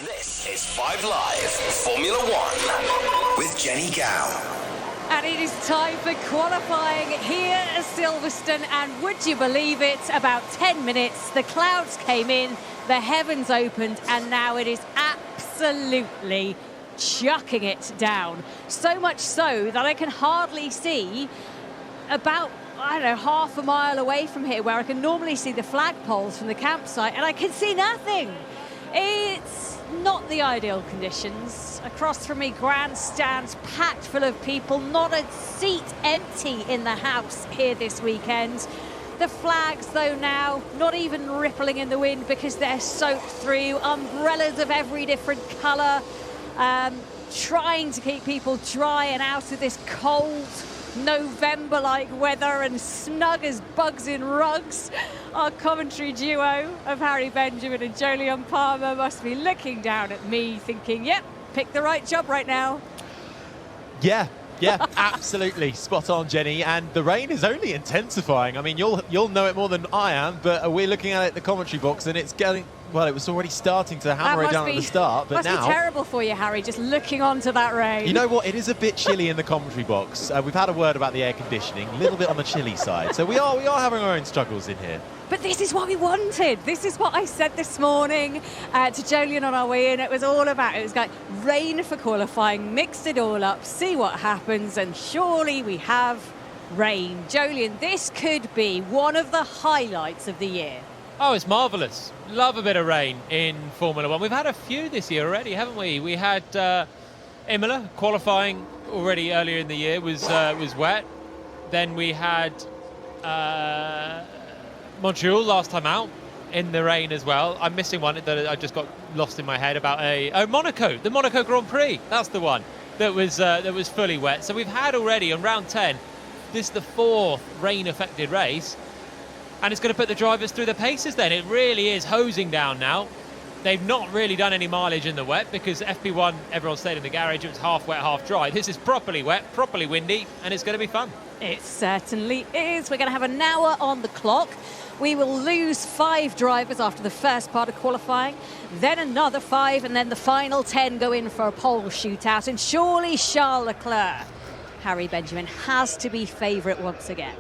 This is 5 Live Formula One with Jenny Gow. And it is time for qualifying here at Silverstone, and would you believe it, about 10 minutes, the clouds came in, the heavens opened, and now it is absolutely chucking it down. So much so that I can hardly see about, I don't know, half a mile away from here where I can normally see the flagpoles from the campsite, and I can see nothing. It's not the ideal conditions. Across from me, grandstands packed full of people, not a seat empty in the house here this weekend. The flags, though, now not even rippling in the wind because they're soaked through. Umbrellas of every different colour, trying to keep people dry and out of this cold November-like weather and snug as bugs in rugs. Our commentary duo of Harry Benjamin and Jolyon Palmer must be looking down at me thinking, yep, pick the right job right now. Yeah, absolutely spot on, Jenny. And the rain is only intensifying. I mean, you'll know it more than I am, but we're looking at it in the commentary box, and it's getting, well, it was already starting to hammer it down at the start, but now... Must be terrible for you, Harry, just looking onto that rain. You know what? It is a bit chilly in the commentary box. We've had a word about the air conditioning, a little bit on the chilly side. So we are having our own struggles in here. But this is what we wanted. This is what I said this morning to Jolyon on our way in. It was all about, it was like rain for qualifying, mix it all up, see what happens, and surely we have rain. Jolyon, this could be one of the highlights of the year. Oh, it's marvellous. Love a bit of rain in Formula One. We've had a few this year already, haven't we? We had Imola qualifying already earlier in the year, was wet. Then we had Montreal last time out in the rain as well. I'm missing one that I just got lost in my head about Monaco, the Monaco Grand Prix. That's the one that was fully wet. So we've had already on round 10. This is the fourth rain-affected race. And it's going to put the drivers through the paces then. It really is hosing down now. They've not really done any mileage in the wet because FP1, everyone stayed in the garage. It was half wet, half dry. This is properly wet, properly windy, and it's going to be fun. It certainly is. We're going to have an hour on the clock. We will lose 5 drivers after the first part of qualifying, then another 5, and then the final 10 go in for a pole shootout. And surely Charles Leclerc, Harry Benjamin, has to be favourite once again.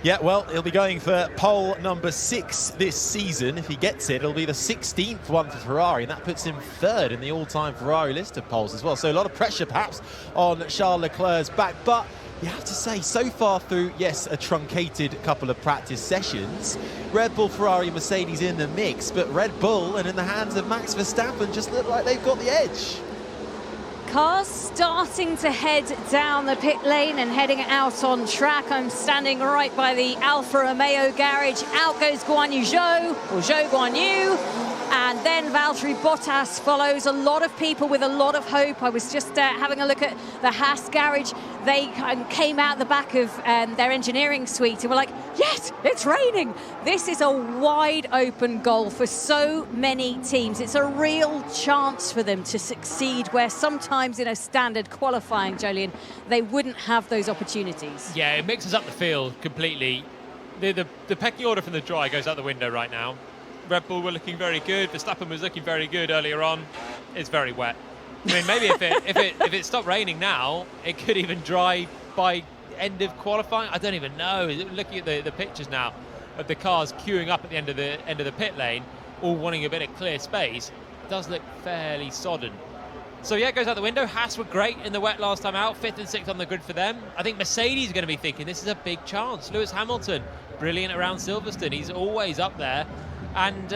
Yeah, well, he'll be going for pole number 6 this season. If he gets it, it'll be the 16th one for Ferrari, and that puts him 3rd in the all-time Ferrari list of poles as well. So a lot of pressure, perhaps, on Charles Leclerc's back. But you have to say, so far through, yes, a truncated couple of practice sessions, Red Bull, Ferrari, Mercedes in the mix, but Red Bull and in the hands of Max Verstappen just look like they've got the edge. Cars starting to head down the pit lane and heading out on track. I'm standing right by the Alfa Romeo garage. Out goes Guan Yu Zhou, or Zhou Guan Yu. And then Valtteri Bottas follows. A lot of people with a lot of hope. I was just having a look at the Haas garage. They came out the back of their engineering suite and were like, yes, it's raining. This is a wide open goal for so many teams. It's a real chance for them to succeed where sometimes in a standard qualifying, Jolyon, they wouldn't have those opportunities. Yeah, it mixes up the field completely. The pecking order from the dry goes out the window right now. Red Bull were looking very good. Verstappen was looking very good earlier on. It's very wet. I mean, maybe if it stopped raining now, it could even dry by end of qualifying. I don't even know. Looking at the pictures now of the cars queuing up at the end of the pit lane, all wanting a bit of clear space, it does look fairly sodden. So yeah, it goes out the window. Haas were great in the wet last time out, 5th and 6th on the grid for them. I think Mercedes are going to be thinking this is a big chance. Lewis Hamilton, brilliant around Silverstone. He's always up there. And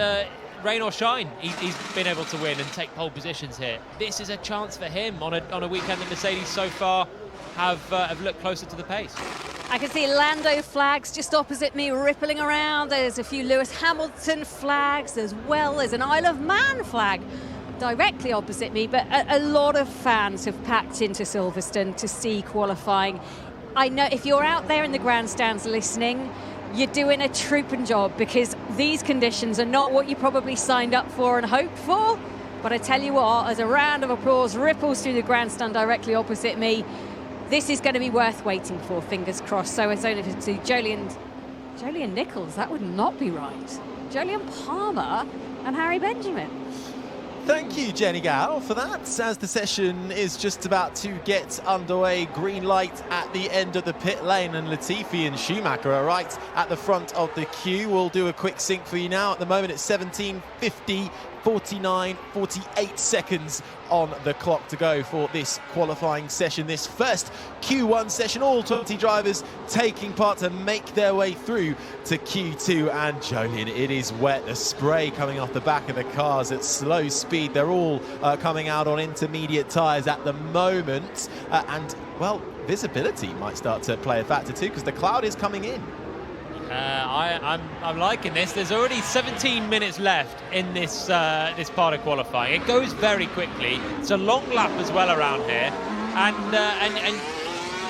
rain or shine, he's been able to win and take pole positions here. This is a chance for him on a weekend that Mercedes so far have looked closer to the pace. I can see Lando flags just opposite me rippling around. There's a few Lewis Hamilton flags as well. There's an Isle of Man flag directly opposite me, but a lot of fans have packed into Silverstone to see qualifying. I know if you're out there in the grandstands listening, you're doing a trooping job because these conditions are not what you probably signed up for and hoped for. But I tell you what, as a round of applause ripples through the grandstand directly opposite me, this is going to be worth waiting for, fingers crossed. So it's only to Jolyon Nichols, that would not be right. Jolyon Palmer and Harry Benjamin. Thank you, Jenny Gow, for that. As the session is just about to get underway, green light at the end of the pit lane, and Latifi and Schumacher are right at the front of the queue. We'll do a quick sync for you now. At the moment, it's 17:50. 48 seconds on the clock to go for this qualifying session, this first Q1 session. All 20 drivers taking part to make their way through to Q2. And Jolien, it is wet. The spray coming off the back of the cars at slow speed. They're all coming out on intermediate tyres at the moment. And, well, visibility might start to play a factor too, because the cloud is coming in. I'm liking this. There's already 17 minutes left in this this part of qualifying. It goes very quickly. It's a long lap as well around here, and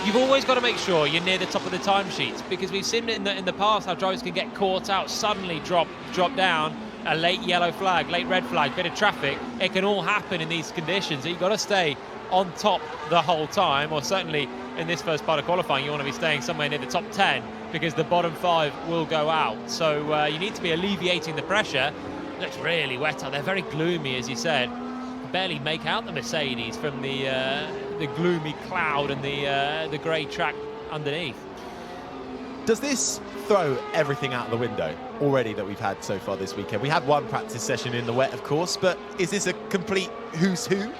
you've always got to make sure you're near the top of the timesheets, because we've seen in the past how drivers can get caught out, suddenly drop down. A late yellow flag, late red flag, bit of traffic. It can all happen in these conditions. So you've got to stay on top the whole time, or certainly in this first part of qualifying, you want to be staying somewhere near the top 10, because the bottom 5 will go out. So you need to be alleviating the pressure. It looks really wet out there, very gloomy, as you said. Barely make out the Mercedes from the gloomy cloud and the grey track underneath. Does this throw everything out of the window already that we've had so far this weekend? We had one practice session in the wet, of course, but is this a complete who's who?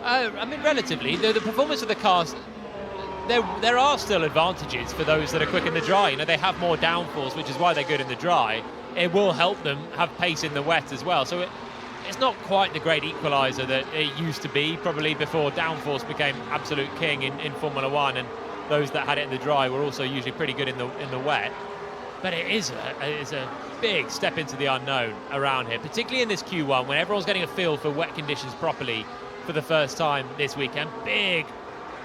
I mean, relatively, the performance of the cars, there are still advantages for those that are quick in the dry. You know, they have more downforce, which is why they're good in the dry. It will help them have pace in the wet as well. So it's not quite the great equaliser that it used to be, probably before downforce became absolute king in Formula One, and those that had it in the dry were also usually pretty good in the wet. But it is a big step into the unknown around here, particularly in this Q1 when everyone's getting a feel for wet conditions properly for the first time this weekend. Big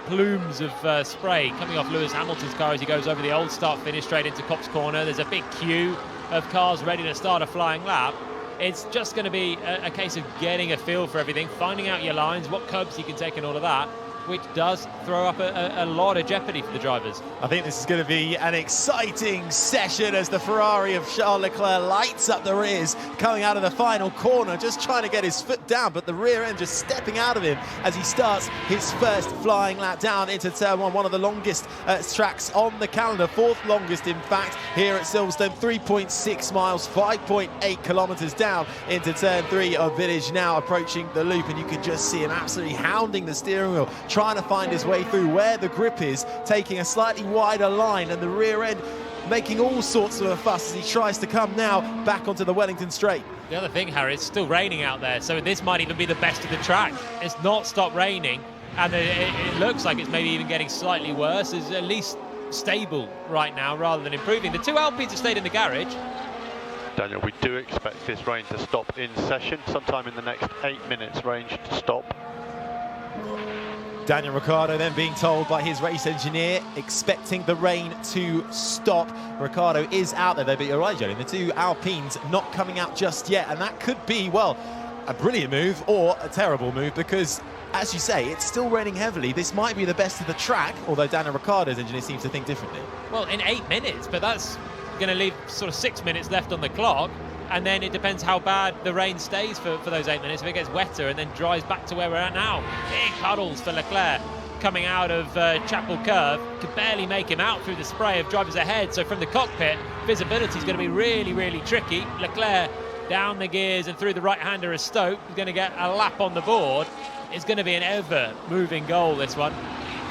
plumes of spray coming off Lewis Hamilton's car as he goes over the old start-finish straight into Copse Corner. There's a big queue of cars ready to start a flying lap. It's just going to be a case of getting a feel for everything, finding out your lines, what curbs you can take and all of that, which does throw up a lot of jeopardy for the drivers. I think this is going to be an exciting session as the Ferrari of Charles Leclerc lights up the rears coming out of the final corner, just trying to get his foot down, but the rear end just stepping out of him as he starts his first flying lap down into turn one of the longest tracks on the calendar, 4th longest in fact here at Silverstone, 3.6 miles, 5.8 kilometres down into turn 3 of Village, now approaching the loop, and you can just see him absolutely hounding the steering wheel, trying to find his way through where the grip is, taking a slightly wider line, and the rear end making all sorts of a fuss as he tries to come now back onto the Wellington straight. The other thing, Harry, it's still raining out there, so this might even be the best of the track. It's not stopped raining, and it looks like it's maybe even getting slightly worse. It's at least stable right now rather than improving. The two Alpines have stayed in the garage. Daniel, we do expect this rain to stop in session sometime in the next 8 minutes, range to stop. Daniel Ricciardo then being told by his race engineer, expecting the rain to stop. Ricciardo is out there, but you're right, Jolien, the two Alpines not coming out just yet, and that could be, well, a brilliant move or a terrible move, because, as you say, it's still raining heavily. This might be the best of the track, although Daniel Ricciardo's engineer seems to think differently. Well, in 8 minutes, but that's going to leave sort of 6 minutes left on the clock. And then it depends how bad the rain stays for those 8 minutes. If it gets wetter and then dries back to where we're at now. Big puddles for Leclerc coming out of Chapel Curve. Could barely make him out through the spray of drivers ahead. So from the cockpit, visibility is going to be really, really tricky. Leclerc down the gears and through the right-hander of Stoke. He's going to get a lap on the board. It's going to be an ever-moving goal, this one.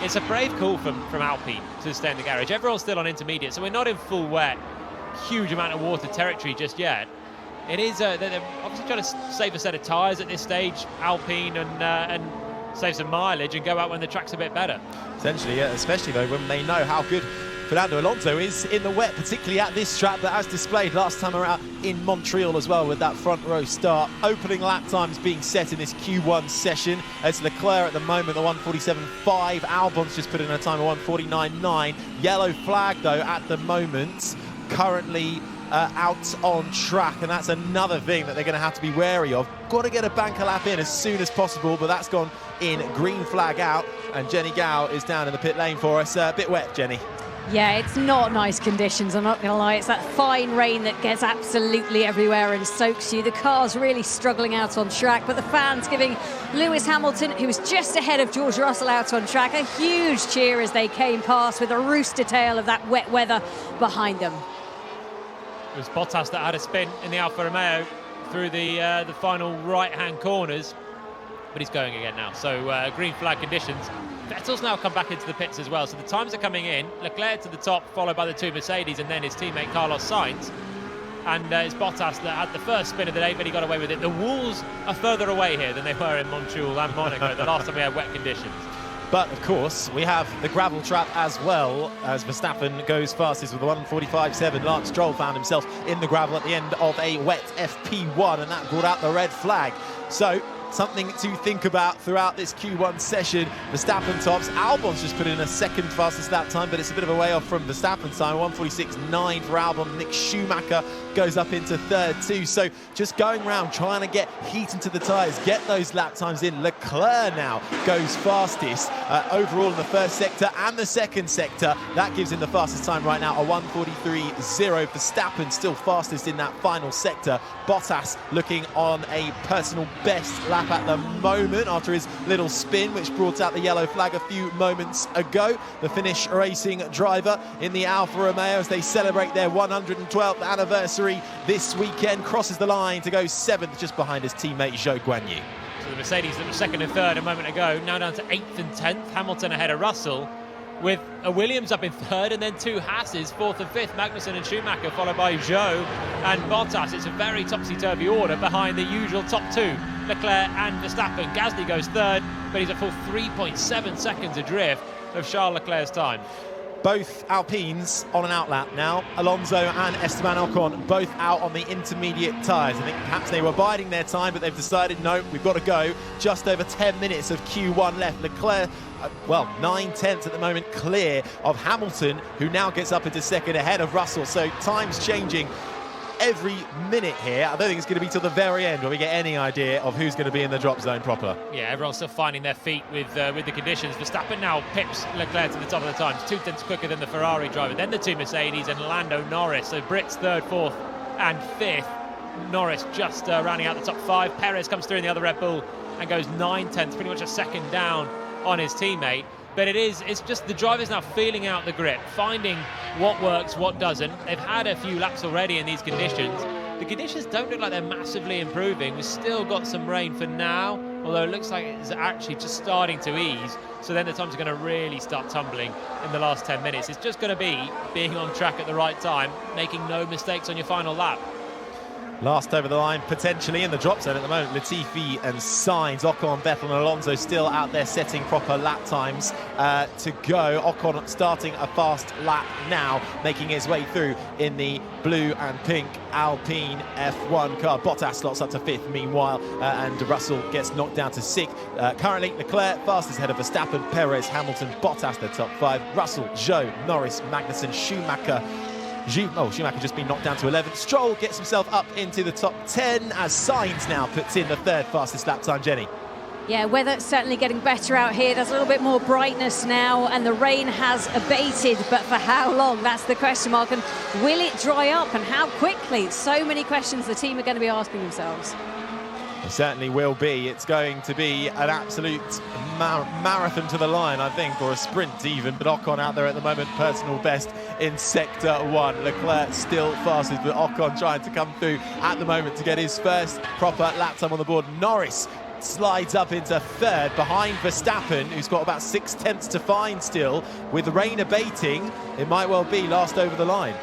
It's a brave call from Alpine to stay in the garage. Everyone's still on intermediate, so we're not in full wet, huge amount of water territory just yet. It is, they're obviously trying to save a set of tyres at this stage, Alpine, and save some mileage and go out when the track's a bit better. Essentially, yeah, especially though when they know how good Fernando Alonso is in the wet, particularly at this track, but as displayed last time around in Montreal as well with that front row start. Opening lap times being set in this Q1 session as Leclerc at the moment, the 1:47.5. Albon's just put in a time of 1:49.9. Yellow flag though at the moment, currently out on track, and that's another thing that they're going to have to be wary of. Got to get a banker lap in as soon as possible, but that's gone in, green flag out, and Jenny Gow is down in the pit lane for us. A bit wet, Jenny. Yeah, it's not nice conditions, I'm not going to lie. It's that fine rain that gets absolutely everywhere and soaks you. The car's really struggling out on track, but the fans giving Lewis Hamilton, who was just ahead of George Russell out on track, a huge cheer as they came past with a rooster tail of that wet weather behind them. It was Bottas that had a spin in the Alfa Romeo through the final right-hand corners, but he's going again now. So green flag conditions. Vettel's now come back into the pits as well, so the times are coming in. Leclerc to the top, followed by the two Mercedes, and then his teammate Carlos Sainz. And it's Bottas that had the first spin of the day, but he got away with it. The walls are further away here than they were in Montreal and Monaco the last time we had wet conditions. But, of course, we have the gravel trap as well, as Verstappen goes fastest with a 1:45.7. Lance Stroll found himself in the gravel at the end of a wet FP1, and that brought out the red flag. So, something to think about throughout this Q1 session. Verstappen tops. Albon's just put in a second fastest lap time, but it's a bit of a way off from Verstappen's time. 1:46.9 for Albon. Nick Schumacher goes up into third too. So just going around trying to get heat into the tyres, get those lap times in. Leclerc now goes fastest overall in the first sector and the second sector. That gives him the fastest time right now, a 1:43.0. Verstappen still fastest in that final sector. Bottas looking on a personal best lap at the moment after his little spin, which brought out the yellow flag a few moments ago. The Finnish racing driver in the Alfa Romeo, as they celebrate their 112th anniversary this weekend, crosses the line to go 7th, just behind his teammate Zhou Guanyu. So the Mercedes that was 2nd and 3rd a moment ago, now down to 8th and 10th. Hamilton ahead of Russell, with a Williams up in 3rd, and then two Hasses, 4th and 5th, Magnussen and Schumacher, followed by Zhou and Bottas. It's a very topsy-turvy order behind the usual top two, Leclerc and Verstappen. Gasly goes 3rd, but he's a full 3.7 seconds adrift of Charles Leclerc's time. Both Alpines on an outlap now. Alonso and Esteban Ocon both out on the intermediate tyres. I think perhaps they were biding their time, but they've decided, no, we've got to go. Just over 10 minutes of Q1 left. Leclerc, 9/10 at the moment clear of Hamilton, who now gets up into second ahead of Russell. So time's changing every minute here. I don't think it's going to be till the very end where we get any idea of who's going to be in the drop zone proper. Yeah, everyone's still finding their feet with the conditions. Verstappen now pips Leclerc to the top of the times, 2/10 quicker than the Ferrari driver, then the two Mercedes and Lando Norris. So Brits 3rd, 4th and 5th. Norris just rounding out the top 5. Perez comes through in the other Red Bull and goes 9/10, pretty much a second down on his teammate. But it's just the drivers now feeling out the grip, finding what works, what doesn't. They've had a few laps already in these conditions. The conditions don't look like they're massively improving. We've still got some rain for now, although it looks like it's actually just starting to ease. So then the times are going to really start tumbling in the last 10 minutes. It's just going to be being on track at the right time, making no mistakes on your final lap. Last over the line, potentially, in the drop zone at the moment, Latifi and Sainz. Ocon, Vettel and Alonso still out there setting proper lap times to go. Ocon starting a fast lap now, making his way through in the blue and pink Alpine F1 car. Bottas slots up to 5th meanwhile, and Russell gets knocked down to 6th. Currently, Leclerc fastest ahead of Verstappen, Perez, Hamilton, Bottas the top 5. Russell, Zhou, Norris, Magnussen, Schumacher. Schumacher just been knocked down to 11th. Stroll gets himself up into the top 10 as Sainz now puts in the 3rd fastest lap time, Jenny. Yeah, weather's certainly getting better out here. There's a little bit more brightness now, and the rain has abated, but for how long? That's the question mark. And will it dry up, and how quickly? So many questions the team are going to be asking themselves. It certainly will be. It's going to be an absolute marathon to the line, I think, or a sprint even. But Ocon out there at the moment, personal best in Sector 1. Leclerc still fastest, but Ocon trying to come through at the moment to get his first proper lap time on the board. Norris slides up into 3rd behind Verstappen, who's got about 6/10 to find still. With the rain abating, it might well be last over the line.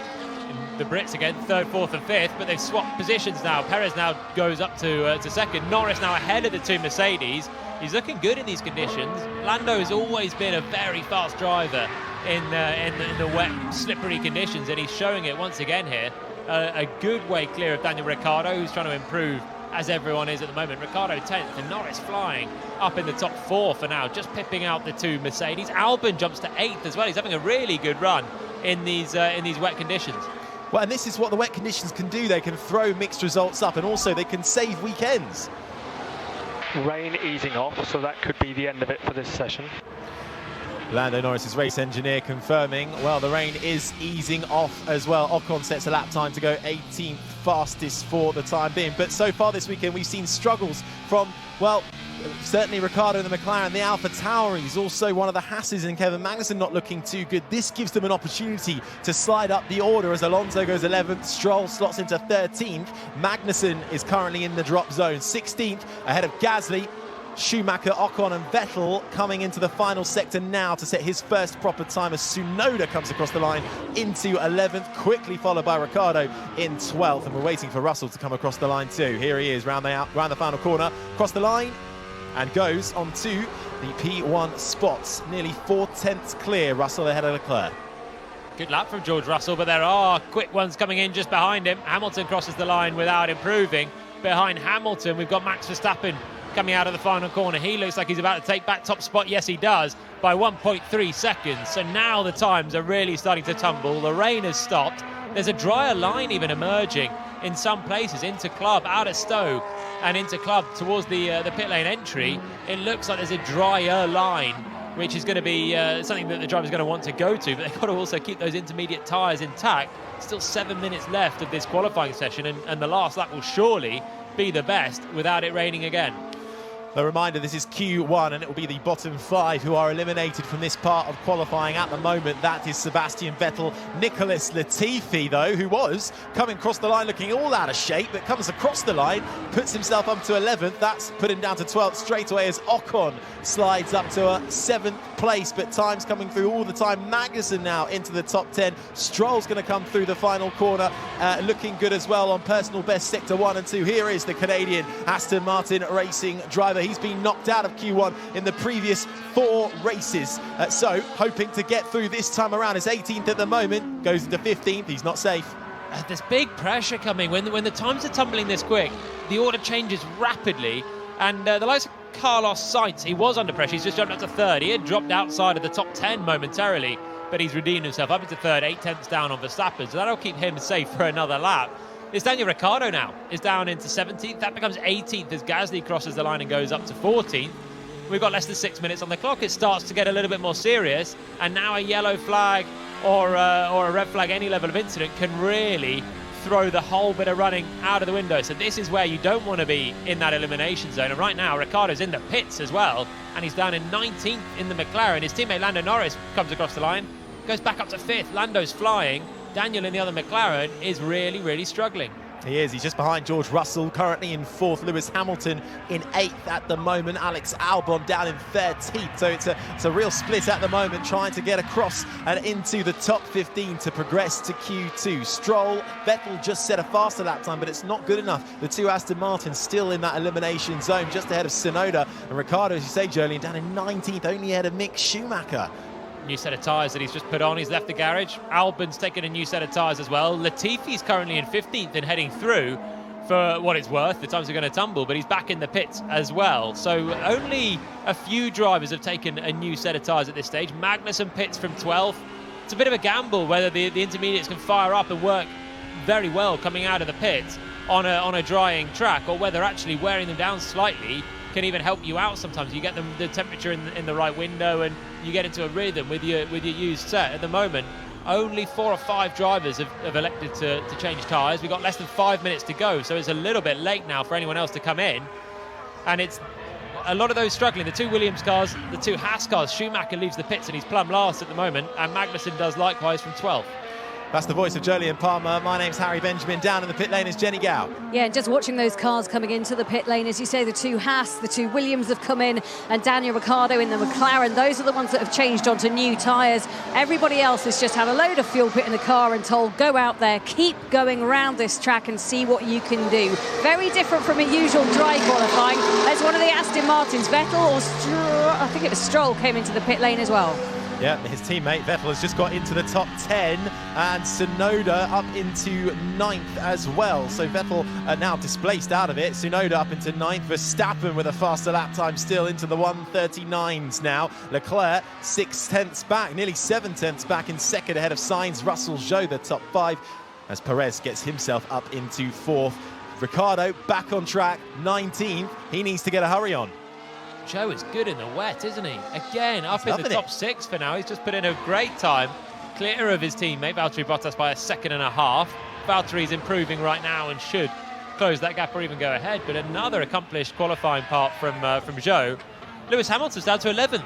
The Brits again, 3rd, 4th and 5th, but they've swapped positions now. Perez now goes up to 2nd. Norris now ahead of the two Mercedes. He's looking good in these conditions. Lando has always been a very fast driver in the wet, slippery conditions, and he's showing it once again here. A good way clear of Daniel Ricciardo, who's trying to improve, as everyone is at the moment. Ricciardo 10th and Norris flying up in the top 4 for now, just pipping out the two Mercedes. Albon jumps to 8th as well. He's having a really good run in these wet conditions. Well, and this is what the wet conditions can do. They can throw mixed results up, and also they can save weekends. Rain easing off, so that could be the end of it for this session. Lando Norris's race engineer confirming, well, the rain is easing off as well. Ocon sets a lap time to go 18th fastest for the time being. But so far this weekend, we've seen struggles from, well, certainly Ricciardo and the McLaren, the Alpha Tauris, also one of the Hasses and Kevin Magnussen not looking too good. This gives them an opportunity to slide up the order as Alonso goes 11th, Stroll slots into 13th. Magnussen is currently in the drop zone, 16th, ahead of Gasly. Schumacher, Ocon and Vettel coming into the final sector now to set his first proper time as Tsunoda comes across the line into 11th, quickly followed by Ricciardo in 12th. And we're waiting for Russell to come across the line too. Here he is round the final corner, across the line, and goes on to the P1 spots. Nearly 4/10 clear, Russell ahead of Leclerc. Good lap from George Russell, but there are quick ones coming in just behind him. Hamilton crosses the line without improving. Behind Hamilton, we've got Max Verstappen coming out of the final corner. He looks like he's about to take back top spot. Yes, he does, by 1.3 seconds. So now the times are really starting to tumble. The rain has stopped. There's a drier line even emerging in some places, into Club, out of Stowe, and into Club towards the pit lane entry. It looks like there's a drier line, which is going to be something that the driver's going to want to go to, but they've got to also keep those intermediate tyres intact. Still 7 minutes left of this qualifying session, and the last lap will surely be the best without it raining again. A reminder, this is Q1 and it will be the bottom 5 who are eliminated from this part of qualifying at the moment. That is Sebastian Vettel. Nicholas Latifi, though, who was coming across the line looking all out of shape, but comes across the line, puts himself up to 11th. That's put him down to 12th straight away as Ocon slides up to a 7th place, but time's coming through all the time. Magnussen now into the top 10. Stroll's going to come through the final corner, looking good as well on personal best sector 1 and 2. Here is the Canadian Aston Martin racing driver. He's been knocked out of Q1 in the previous 4 races. So hoping to get through this time around. Is 18th at the moment, goes into 15th. He's not safe. There's big pressure coming. When the times are tumbling this quick, the order changes rapidly. And the likes of Carlos Sainz, he was under pressure. He's just jumped up to 3rd. He had dropped outside of the top 10 momentarily, but he's redeemed himself up into 3rd, 8/10 down on Verstappen. So that'll keep him safe for another lap. It's Daniel Ricciardo now, is down into 17th. That becomes 18th as Gasly crosses the line and goes up to 14th. We've got less than 6 minutes on the clock. It starts to get a little bit more serious, and now a yellow flag or a red flag, any level of incident, can really throw the whole bit of running out of the window. So this is where you don't want to be in that elimination zone. And right now, Ricciardo's in the pits as well, and he's down in 19th in the McLaren. His teammate Lando Norris comes across the line, goes back up to 5th. Lando's flying. Daniel in the other McLaren is really, really struggling. He is. He's just behind George Russell, currently in 4th. Lewis Hamilton in 8th at the moment. Alex Albon down in 13th. So it's a real split at the moment, trying to get across and into the top 15 to progress to Q2. Stroll, Vettel just set a faster lap time, but it's not good enough. The 2 Aston Martins still in that elimination zone, just ahead of Tsunoda. And Ricciardo, as you say, Jolien, down in 19th, only ahead of Mick Schumacher. New set of tyres that he's just put on. He's left the garage. Albon's taken a new set of tyres as well. Latifi's currently in 15th and heading through. For what it's worth, the times are going to tumble, but he's back in the pits as well. So only a few drivers have taken a new set of tyres at this stage. Magnussen pits from 12th. It's a bit of a gamble whether the intermediates can fire up and work very well coming out of the pits on a drying track, or whether actually wearing them down slightly can even help you out. Sometimes you get the temperature in the right window and you get into a rhythm with your used set. At the moment, only 4 or 5 drivers have elected to change tyres. We've got less than 5 minutes to go, so it's a little bit late now for anyone else to come in. And it's a lot of those struggling. The 2 Williams cars, the 2 Haas cars. Schumacher leaves the pits and he's plumb last at the moment, and Magnussen does likewise from 12th. That's the voice of Jolien Palmer. My name's Harry Benjamin. Down in the pit lane is Jenny Gow. Yeah, and just watching those cars coming into the pit lane, as you say, the 2 Haas, the 2 Williams have come in, and Daniel Ricciardo in the McLaren. Those are the ones that have changed onto new tyres. Everybody else has just had a load of fuel pit in the car and told, go out there, keep going around this track and see what you can do. Very different from a usual dry qualifying. As one of the Aston Martins, Vettel, or I think it was Stroll, came into the pit lane as well. Yeah, his teammate Vettel has just got into the top 10, and Tsunoda up into 9th as well. So Vettel now displaced out of it. Tsunoda up into 9th. Verstappen with a faster lap time still into the 1:39s now. Leclerc 6/10 back, nearly 7/10 back in 2nd ahead of Sainz, Russell, Zhou, the top 5, as Perez gets himself up into 4th. Ricciardo back on track, 19th. He needs to get a hurry on. Zhou is good in the wet, isn't he? Again, up in the top 6 for now. He's just put in a great time, clear of his teammate Valtteri Bottas by 1.5 seconds. Valtteri's improving right now and should close that gap or even go ahead. But another accomplished qualifying part from Zhou. Lewis Hamilton's down to 11th.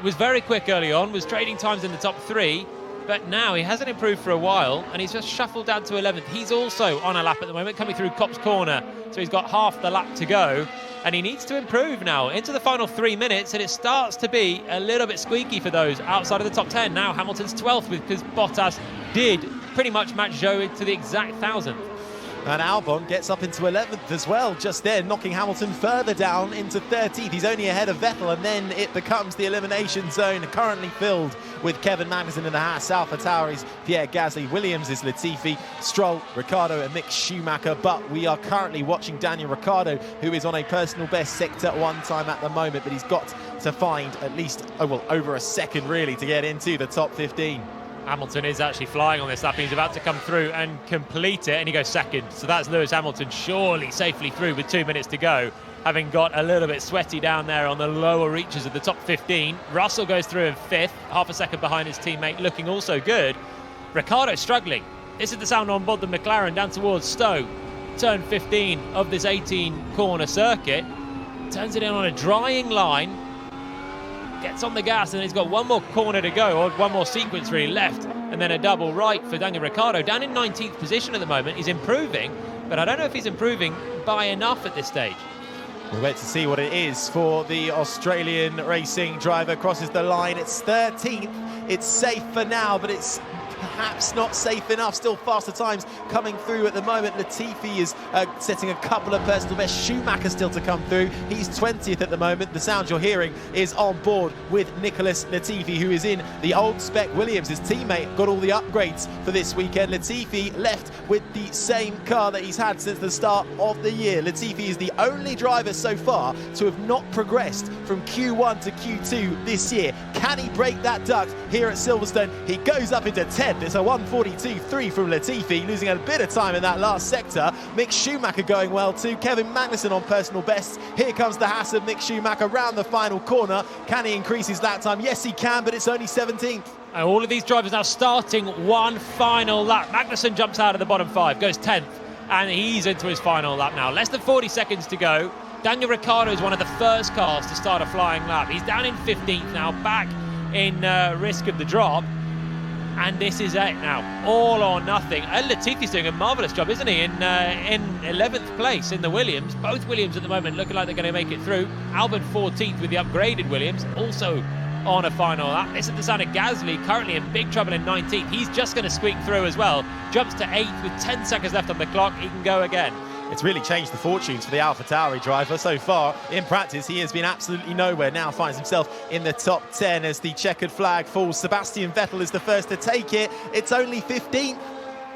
Was very quick early on, was trading times in the top 3, but now he hasn't improved for a while and he's just shuffled down to 11th. He's also on a lap at the moment, coming through Kopp's corner, so he's got half the lap to go and he needs to improve now into the final 3 minutes, and it starts to be a little bit squeaky for those outside of the top 10. Now Hamilton's 12th because Bottas did pretty much match Zhou to the exact 1,000th. And Albon gets up into 11th as well, just there, knocking Hamilton further down into 13th. He's only ahead of Vettel, and then it becomes the elimination zone, currently filled with Kevin Magnussen in the Haas, AlphaTauri's Pierre Gasly, Williams is Latifi, Stroll, Ricciardo and Mick Schumacher. But we are currently watching Daniel Ricciardo, who is on a personal best sector 1 time at the moment, but he's got to find at least, over a second really to get into the top 15. Hamilton is actually flying on this lap. He's about to come through and complete it, and he goes second. So that's Lewis Hamilton surely safely through with 2 minutes to go, having got a little bit sweaty down there on the lower reaches of the top 15. Russell goes through in 5th, 0.5 seconds behind his teammate, looking also good. Ricciardo struggling. This is the sound on board the McLaren down towards Stowe. Turn 15 of this 18-corner circuit. Turns it in on a drying line. Gets on the gas, and he's got one more corner to go, or one more sequence really left, and then a double right for Daniel Ricciardo. Down in 19th position at the moment. He's improving, but I don't know if he's improving by enough at this stage. We'll wait to see what it is for the Australian racing driver. Crosses the line. It's 13th. It's safe for now, but it's perhaps not safe enough. Still faster times coming through at the moment. Latifi is setting a couple of personal bests. Schumacher still to come through. He's 20th at the moment. The sound you're hearing is on board with Nicholas Latifi, who is in the old spec Williams. His teammate got all the upgrades for this weekend. Latifi left with the same car that he's had since the start of the year. Latifi is the only driver so far to have not progressed from Q1 to Q2 this year. Can he break that duck here at Silverstone? He goes up into 10th. It's a 1:42.3 from Latifi, losing a bit of time in that last sector. Mick Schumacher going well too. Kevin Magnussen on personal bests. Here comes the Haas of Mick Schumacher round the final corner. Can he increase his lap time? Yes, he can, but it's only 17th. And all of these drivers now starting one final lap. Magnussen jumps out of the bottom 5, goes 10th, and he's into his final lap now. Less than 40 seconds to go. Daniel Ricciardo is one of the first cars to start a flying lap. He's down in 15th now, back in risk of the drop. And this is it now, all or nothing. And Latifi's doing a marvellous job, isn't he? In 11th place in the Williams. Both Williams at the moment looking like they're going to make it through. Albon 14th with the upgraded Williams, also on a final lap. This is the sound of Gasly, currently in big trouble in 19th. He's just going to squeak through as well. Jumps to 8th with 10 seconds left on the clock. He can go again. It's really changed the fortunes for the AlphaTauri driver so far. In practice, he has been absolutely nowhere. Now finds himself in the top 10 as the checkered flag falls. Sebastian Vettel is the first to take it. It's only 15th.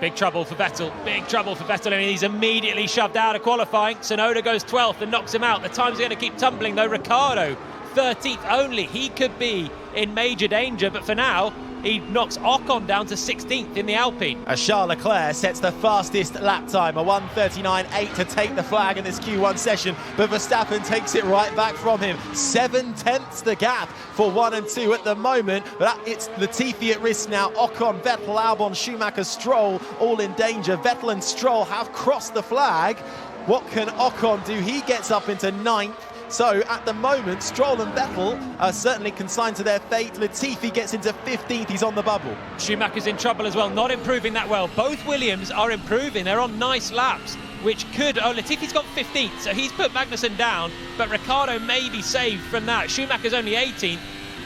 Big trouble for Vettel, and he's immediately shoved out of qualifying. Tsunoda goes 12th and knocks him out. The times are going to keep tumbling though. Ricciardo, 13th only. He could be in major danger, but for now, he knocks Ocon down to 16th in the Alpine. As Charles Leclerc sets the fastest lap time, a 1:39.8 to take the flag in this Q1 session, but Verstappen takes it right back from him. 7/10 the gap for 1 and 2 at the moment, but it's Latifi at risk now. Ocon, Vettel, Albon, Schumacher, Stroll, all in danger. Vettel and Stroll have crossed the flag. What can Ocon do? He gets up into 9th. So at the moment, Stroll and Vettel are certainly consigned to their fate. Latifi gets into 15th, he's on the bubble. Schumacher's in trouble as well, not improving that well. Both Williams are improving, they're on nice laps, which could... Latifi's got 15th, so he's put Magnussen down, but Ricciardo may be saved from that. Schumacher's only 18th,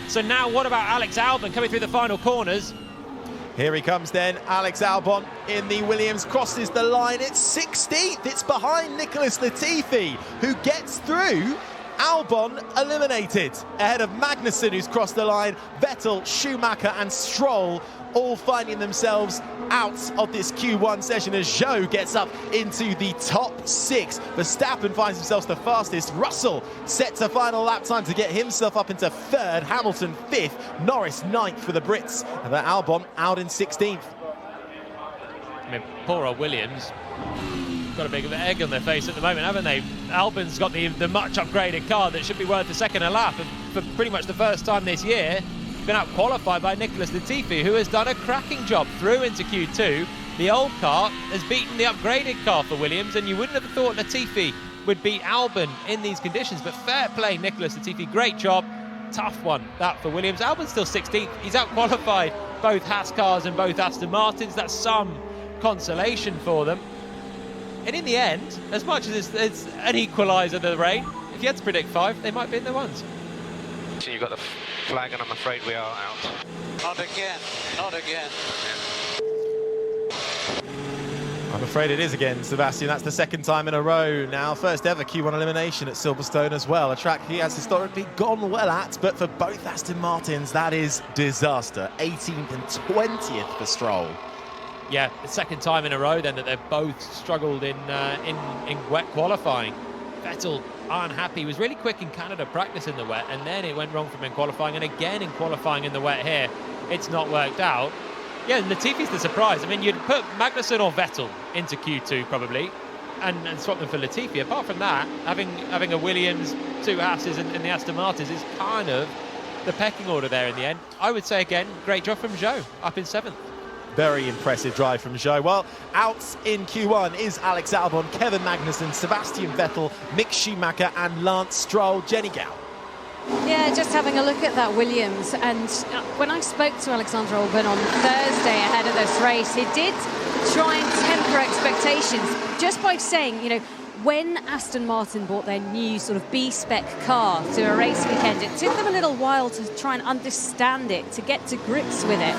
so now what about Alex Albon coming through the final corners? Here he comes then, Alex Albon in the Williams, crosses the line, it's 16th, it's behind Nicholas Latifi, who gets through. Albon eliminated, ahead of Magnussen, who's crossed the line. Vettel, Schumacher and Stroll all finding themselves out of this Q1 session as Zhou gets up into the top 6. Verstappen finds himself the fastest. Russell sets a final lap time to get himself up into 3rd. Hamilton 5th. Norris 9th for the Brits. And Albon out in 16th. I mean, poor old Williams. got a big egg on their face at the moment, haven't they? Albon's got the much upgraded car that should be worth a second a lap, and for pretty much the first time this year, been out qualified by Nicholas Latifi, who has done a cracking job through into Q2. The old car has beaten the upgraded car for Williams, and you wouldn't have thought Latifi would beat Albon in these conditions, but fair play Nicholas Latifi, great job. Tough one that for Williams. Albon's still 16th. He's out qualified both Haas cars and both Aston Martins. That's some consolation for them. And in the end, as much as it's an equaliser of the rain, if you had to predict 5, they might be in the ones. So you've got the flag, and I'm afraid we are out. Not again, not again. I'm afraid it is again, Sebastian. That's the second time in a row now. First ever Q1 elimination at Silverstone as well. A track he has historically gone well at, but for both Aston Martins, that is disaster. 18th and 20th for Stroll. Yeah, the second time in a row then that they've both struggled in wet qualifying. Vettel unhappy, was really quick in Canada practice in the wet, and then it went wrong from in qualifying, and again in qualifying in the wet here. It's not worked out. Yeah, Latifi's the surprise. I mean, you'd put Magnussen or Vettel into Q2 probably, and swap them for Latifi. Apart from that, having a Williams, 2 Haas's and the Aston Martins is kind of the pecking order there in the end. I would say again, great job from Zhou, up in 7th. Very impressive drive from Zhou. Well, out in Q1 is Alex Albon, Kevin Magnussen, Sebastian Vettel, Mick Schumacher and Lance Stroll. Jenny Gow. Yeah, just having a look at that Williams, and when I spoke to Alexander Albon on Thursday ahead of this race, he did try and temper expectations just by saying, you know, when Aston Martin bought their new sort of B-spec car to a race weekend, it took them a little while to try and understand it, to get to grips with it,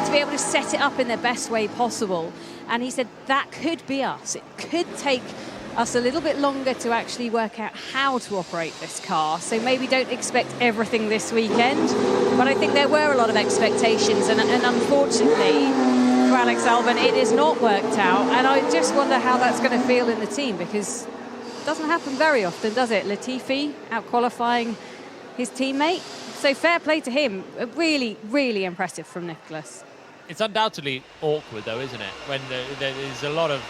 to be able to set it up in the best way possible. And he said that could be us. It could take us a little bit longer to actually work out how to operate this car. So maybe don't expect everything this weekend. But I think there were a lot of expectations, and unfortunately for Alex Albon, it has not worked out. And I just wonder how that's going to feel in the team, because it doesn't happen very often, does it? Latifi out-qualifying his teammate. So fair play to him. Really, really impressive from Nicholas. It's undoubtedly awkward though, isn't it? When there is a lot of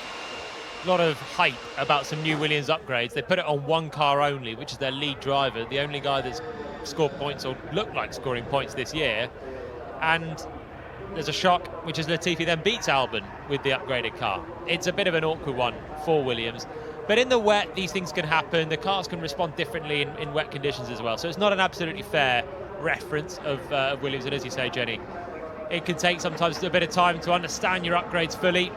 hype about some new Williams upgrades. They put it on one car only, which is their lead driver, the only guy that's scored points or looked like scoring points this year. And there's a shock, which is Latifi then beats Albon with the upgraded car. It's a bit of an awkward one for Williams. But in the wet, these things can happen. The cars can respond differently in wet conditions as well. So it's not an absolutely fair reference of Williams. And as you say, Jenny, it can take sometimes a bit of time to understand your upgrades fully.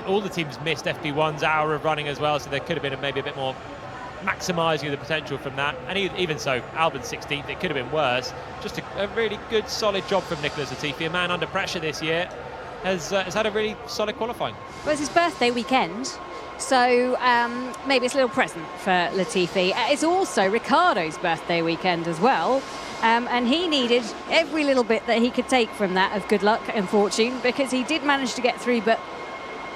All the teams missed FP1's hour of running as well, so there could have been maybe a bit more maximising the potential from that. And even so, Albon's 16th, it could have been worse. Just a really good, solid job from Nicholas Latifi, a man under pressure this year, has had a really solid qualifying. Well, it's his birthday weekend, so maybe it's a little present for Latifi. It's also Ricciardo's birthday weekend as well. And he needed every little bit that he could take from that of good luck and fortune, because he did manage to get through, but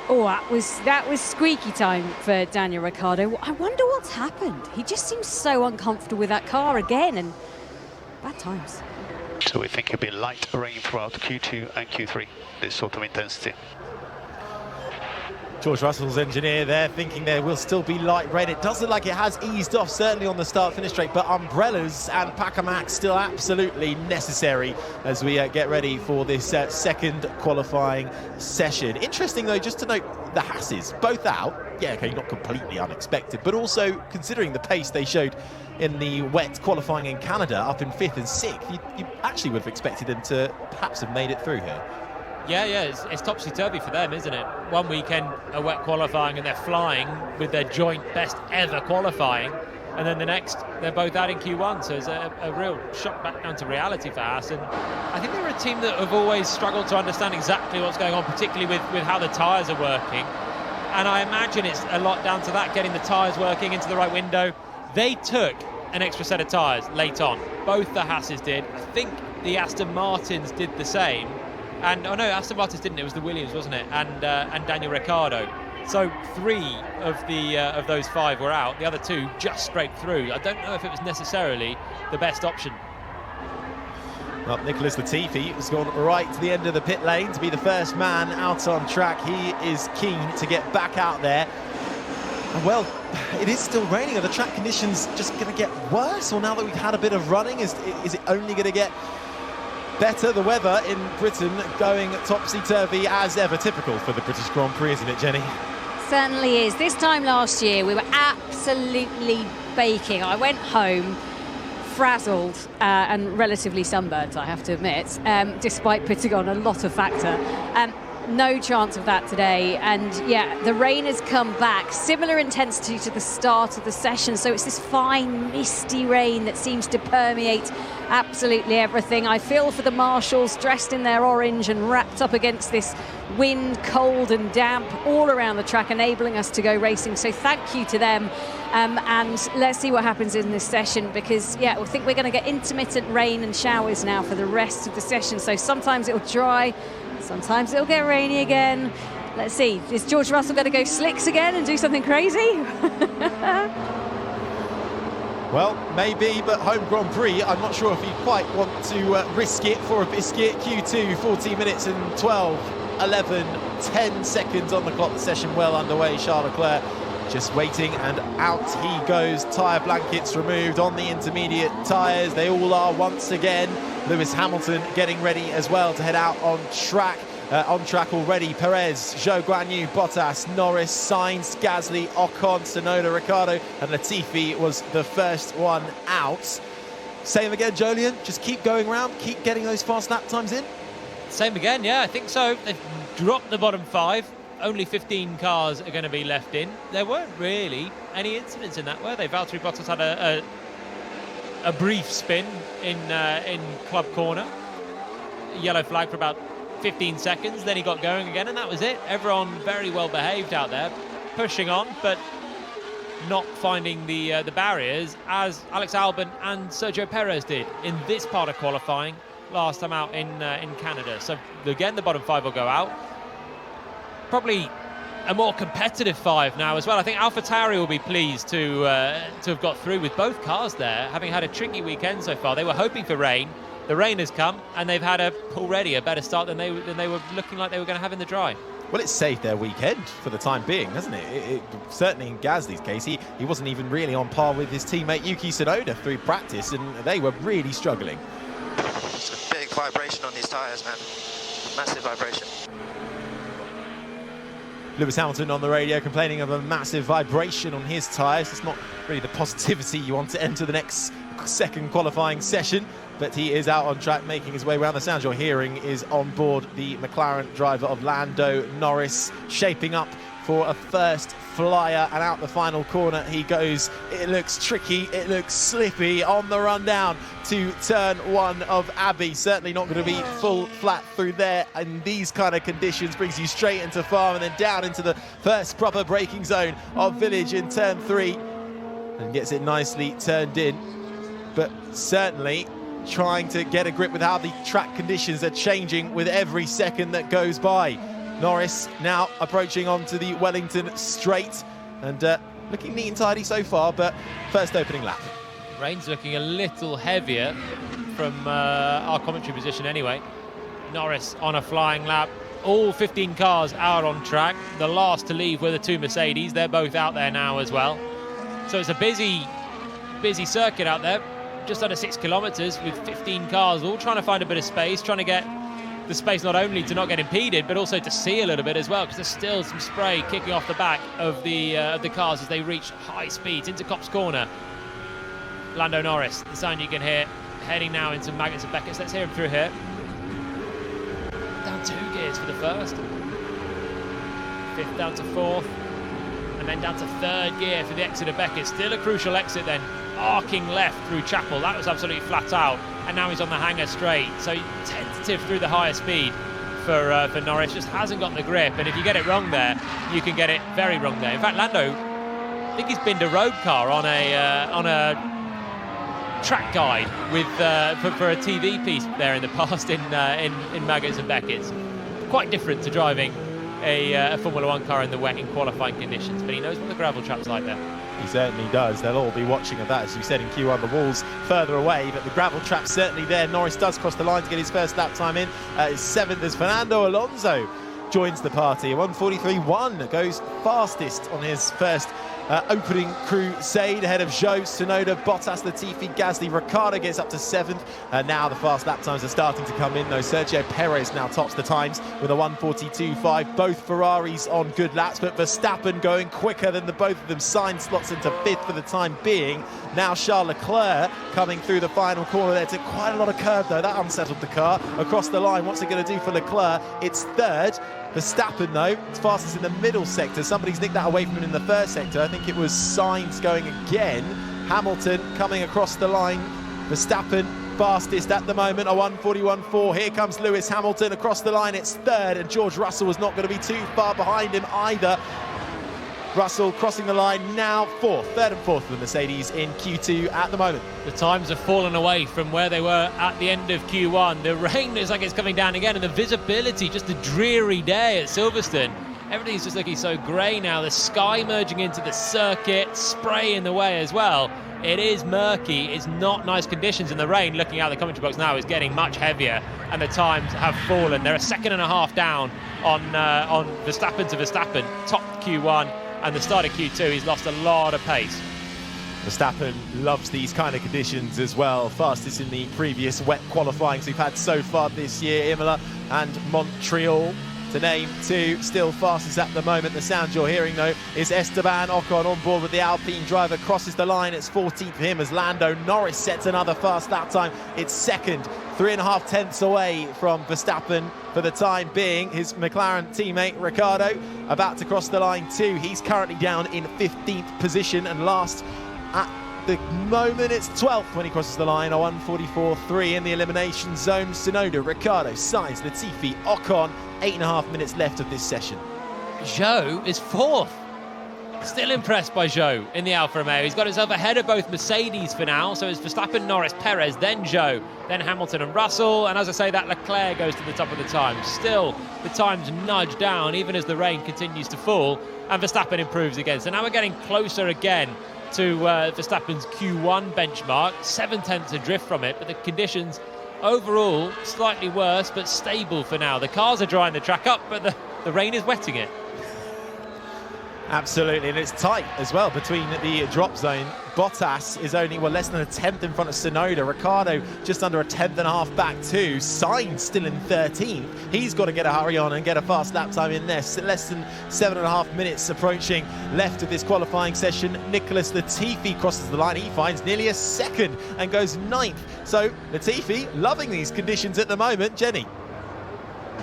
that was squeaky time for Daniel Ricciardo. I wonder what's happened. He just seems so uncomfortable with that car again, and bad times. So we think it'll be light rain throughout Q2 and Q3, this sort of intensity. George Russell's engineer there thinking there will still be light rain. It does look like it has eased off, certainly on the start-finish straight, but umbrellas and Pacamac still absolutely necessary as we get ready for this second qualifying session. Interesting, though, just to note the Haas's, both out. Yeah, okay, not completely unexpected, but also considering the pace they showed in the wet qualifying in Canada, up in 5th and 6th, you actually would have expected them to perhaps have made it through here. Yeah, it's topsy-turvy for them, isn't it? One weekend a wet qualifying and they're flying with their joint best ever qualifying, and then the next they're both out in Q1, so it's a real shock back down to reality for Haas. And I think they're a team that have always struggled to understand exactly what's going on, particularly with how the tyres are working. And I imagine it's a lot down to that, getting the tyres working into the right window. They took an extra set of tyres late on. Both the Haas's did. I think the Aston Martins did the same. And no, Aston Martins didn't. It was the Williams, wasn't it? And Daniel Ricciardo. So 3 of those 5 were out. The other 2 just scraped through. I don't know if it was necessarily the best option. Well, Nicholas Latifi has gone right to the end of the pit lane to be the first man out on track. He is keen to get back out there Well, it is still raining. Are the track conditions just going to get worse? Or now that we've had a bit of running, is it only going to get better? The weather in Britain going topsy-turvy as ever. Typical for the British Grand Prix, isn't it, Jenny? Certainly is. This time last year, we were absolutely baking. I went home frazzled and relatively sunburnt, I have to admit, despite putting on a lot of factor. No chance of that today, and yeah, the rain has come back. Similar intensity to the start of the session, so it's this fine, misty rain that seems to permeate absolutely everything. I feel for the marshals dressed in their orange and wrapped up against this wind, cold and damp all around the track, enabling us to go racing. So thank you to them. And let's see what happens in this session, because yeah, I think we're going to get intermittent rain and showers now for the rest of the session. So sometimes it'll dry, sometimes it'll get rainy again. Let's see, is George Russell going to go slicks again and do something crazy? Well, maybe, but home Grand Prix, I'm not sure if you quite want to risk it for a biscuit. Q2, 14 minutes and 12, 11, 10 seconds on the clock. The session well underway. Charles Leclerc just waiting, and out he goes. Tyre blankets removed on the intermediate tyres. They all are once again. Lewis Hamilton getting ready as well to head out on track. On track already, Perez, Zhou Guanyu, Bottas, Norris, Sainz, Gasly, Ocon, Tsunoda, Ricciardo, and Latifi was the first one out. Same again, Jolyon, just keep going around, keep getting those fast lap times in? Same again, yeah, I think so. They've dropped the bottom 5. Only 15 cars are going to be left in. There weren't really any incidents in that, were they? Valtteri Bottas had a brief spin in Club Corner. Yellow flag for about 15 seconds, then he got going again, and that was it. Everyone very well behaved out there, pushing on, but not finding the barriers, as Alex Albon and Sergio Perez did in this part of qualifying last time out in Canada. So again, the bottom 5 will go out. Probably a more competitive 5 now as well. I think AlphaTauri will be pleased to have got through with both cars there, having had a tricky weekend so far. They were hoping for rain. The rain has come, and they've had already a better start than they were looking like they were going to have in the dry. Well, it's saved their weekend for the time being, hasn't it? It certainly in Gasly's case, he wasn't even really on par with his teammate Yuki Tsunoda through practice, and they were really struggling. It's a big vibration on these tyres, man. Massive vibration. Lewis Hamilton on the radio complaining of a massive vibration on his tyres. It's not really the positivity you want to enter the next second qualifying session, but he is out on track making his way around. The sound you're hearing is on board the McLaren driver of Lando Norris, shaping up for a first flyer, and out the final corner he goes. It looks tricky, it looks slippy on the run down to turn 1 of Abbey. Certainly not going to be full flat through there in these kind of conditions. Brings you straight into Farm and then down into the first proper braking zone of Village in turn 3, and gets it nicely turned in. But certainly trying to get a grip with how the track conditions are changing with every second that goes by. Norris now approaching onto the Wellington straight, and looking neat and tidy so far, but first opening lap. Rain's looking a little heavier from our commentary position anyway. Norris on a flying lap. All 15 cars out on track. The last to leave were the 2 Mercedes. They're both out there now as well. So it's a busy circuit out there. Just under 6 kilometres with 15 cars, all trying to find a bit of space, trying to get the space not only to not get impeded, but also to see a little bit as well, because there's still some spray kicking off the back of the cars as they reach high speeds into Copse Corner. Lando Norris, the sound you can hear, heading now into Maggotts and Beckett's. Let's hear him through here. Down 2 gears for the first. 5th down to 4th. And then down to 3rd gear for the exit of Beckett. Still a crucial exit then. Arcing left through Chapel. That was absolutely flat out. And now he's on the hanger straight. So tentative through the higher speed for Norris. Just hasn't got the grip. And if you get it wrong there, you can get it very wrong there. In fact, Lando, I think he's binned a road car on a track guide with for a TV piece there in the past in Maggotts and Beckett's. Quite different to driving a Formula 1 car in the wet in qualifying conditions, but he knows what the gravel trap's like there. He certainly does. They'll all be watching at that, as you said, in Q1, the walls further away, but the gravel trap's certainly there. Norris does cross the line to get his first lap time in. His 7th as Fernando Alonso joins the party. 1:43.1 goes fastest on his first opening crusade ahead of Zhou, Tsunoda, Bottas, Latifi, Gasly. Ricciardo gets up to 7th. Now the fast lap times are starting to come in, though. Sergio Perez now tops the times with a 1:42.5. Both Ferraris on good laps, but Verstappen going quicker than the both of them. Sainz slots into 5th for the time being. Now Charles Leclerc coming through the final corner there. Took quite a lot of curve, though. That unsettled the car across the line. What's it going to do for Leclerc? It's 3rd. Verstappen, though, it's fastest in the middle sector. Somebody's nicked that away from him in the 1st sector. I think it was Sainz going again. Hamilton coming across the line. Verstappen fastest at the moment, a 1:41.4. Here comes Lewis Hamilton across the line. It's 3rd, and George Russell was not going to be too far behind him either. Russell crossing the line now 4th, 3rd and 4th for the Mercedes in Q2 at the moment. The times have fallen away from where they were at the end of Q1. The rain looks like it's coming down again, and the visibility, just a dreary day at Silverstone. Everything's just looking so grey now. The sky merging into the circuit, spray in the way as well. It is murky, it's not nice conditions, and the rain, looking out the commentary box now, is getting much heavier, and the times have fallen. They're a 2.5 down on Verstappen to Verstappen, top Q1, and the start of Q2, he's lost a lot of pace. Verstappen loves these kind of conditions as well. Fastest in the previous wet qualifyings we've had so far this year, Imola and Montreal, to name 2. Still fastest at the moment. The sound you're hearing, though, is Esteban Ocon on board with the Alpine driver. Crosses the line. It's 14th for him as Lando Norris sets another fast lap time. It's 2nd, 3.5 tenths away from Verstappen for the time being. His McLaren teammate Ricciardo about to cross the line too. He's currently down in 15th position, and last at the moment it's 12th when he crosses the line, a 1:44.3 in the elimination zone. Tsunoda, Ricciardo, Sainz, Latifi, Ocon. 8.5 minutes left of this session. Zhou is 4th. Still impressed by Zhou in the Alfa Romeo. He's got himself ahead of both Mercedes for now. So it's Verstappen, Norris, Perez, then Zhou, then Hamilton and Russell. And as I say, that Leclerc goes to the top of the times. Still, the times nudge down even as the rain continues to fall. And Verstappen improves again. So now we're getting closer again to Verstappen's Q1 benchmark. 7 tenths adrift from it, but the conditions overall slightly worse, but stable for now. The cars are drying the track up, but the rain is wetting it. Absolutely, and it's tight as well between the drop zone. Bottas is only less than a 10th in front of Tsunoda. Ricciardo just under a 10.5 back too. Sainz still in 13th. He's got to get a hurry on and get a fast lap time in there. Less than 7.5 minutes approaching left of this qualifying session. Nicholas Latifi crosses the line. He finds nearly a 2nd and goes 9th. So Latifi loving these conditions at the moment. Jenny.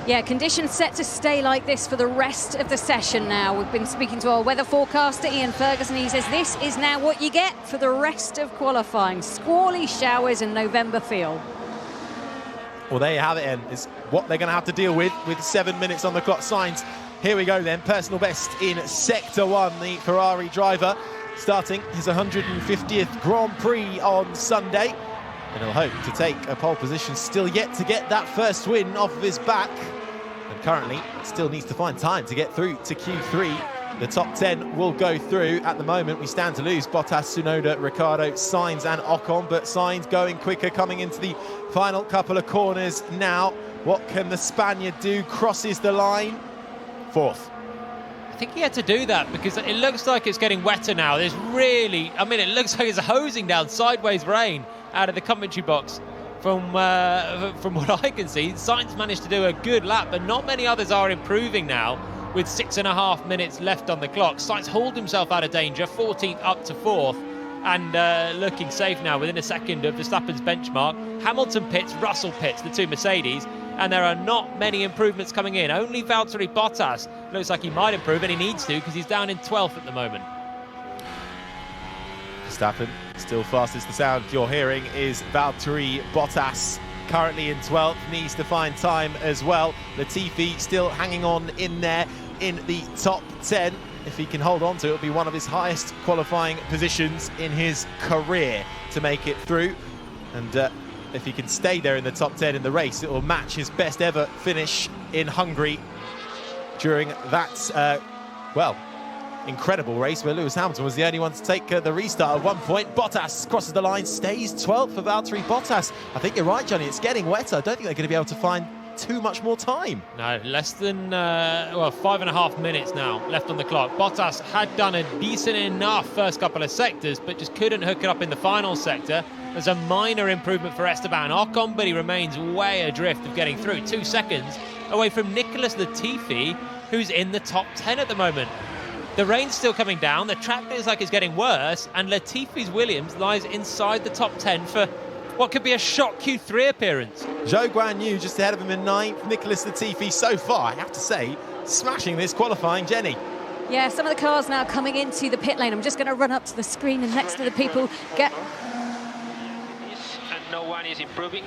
Yeah, conditions set to stay like this for the rest of the session now. We've been speaking to our weather forecaster, Ian Ferguson. He says this is now what you get for the rest of qualifying. Squally showers and November feel. Well, there you have it, and it's what they're going to have to deal with 7 minutes on the clock. Sainz, here we go then. Personal best in Sector 1, the Ferrari driver, starting his 150th Grand Prix on Sunday. And he'll hope to take a pole position, still yet to get that first win off of his back. And currently still needs to find time to get through to Q3. The top 10 will go through. At the moment, we stand to lose Bottas, Tsunoda, Ricciardo, Sainz and Ocon. But Sainz going quicker, coming into the final couple of corners now. What can the Spaniard do? Crosses the line. 4th. I think he had to do that because it looks like it's getting wetter now. There's really, it looks like it's hosing down sideways rain out of the commentary box. From what I can see, Sainz managed to do a good lap, but not many others are improving now with 6.5 minutes left on the clock. Sainz hauled himself out of danger, 14th up to 4th, and looking safe now within a second of Verstappen's benchmark. Hamilton pits, Russell pits, the 2 Mercedes, and there are not many improvements coming in. Only Valtteri Bottas looks like he might improve, and he needs to because he's down in 12th at the moment. Verstappen still fastest. The sound you're hearing is Valtteri Bottas, currently in 12th, needs to find time as well. Latifi still hanging on in there in the top 10. If he can hold on to it, it'll be one of his highest qualifying positions in his career to make it through. And if he can stay there in the top 10 in the race, it will match his best ever finish in Hungary during that, incredible race where Lewis Hamilton was the only one to take the restart at one point. Bottas crosses the line, stays 12th for Valtteri Bottas. I think you're right, Johnny, it's getting wetter. I don't think they're going to be able to find too much more time. No, less than 5.5 minutes now left on the clock. Bottas had done a decent enough first couple of sectors, but just couldn't hook it up in the final sector. There's a minor improvement for Esteban Ocon, but he remains way adrift of getting through. 2 seconds away from Nicholas Latifi, who's in the top 10 at the moment. The rain's still coming down, the track feels like it's getting worse, and Latifi's Williams lies inside the top 10 for what could be a shock Q3 appearance. Zhou Guanyu just ahead of him in 9th. Nicholas Latifi so far, I have to say, smashing this qualifying. Jenny. Yeah, some of the cars now coming into the pit lane. I'm just going to run up to the screen and next to the people get... And no one is improving.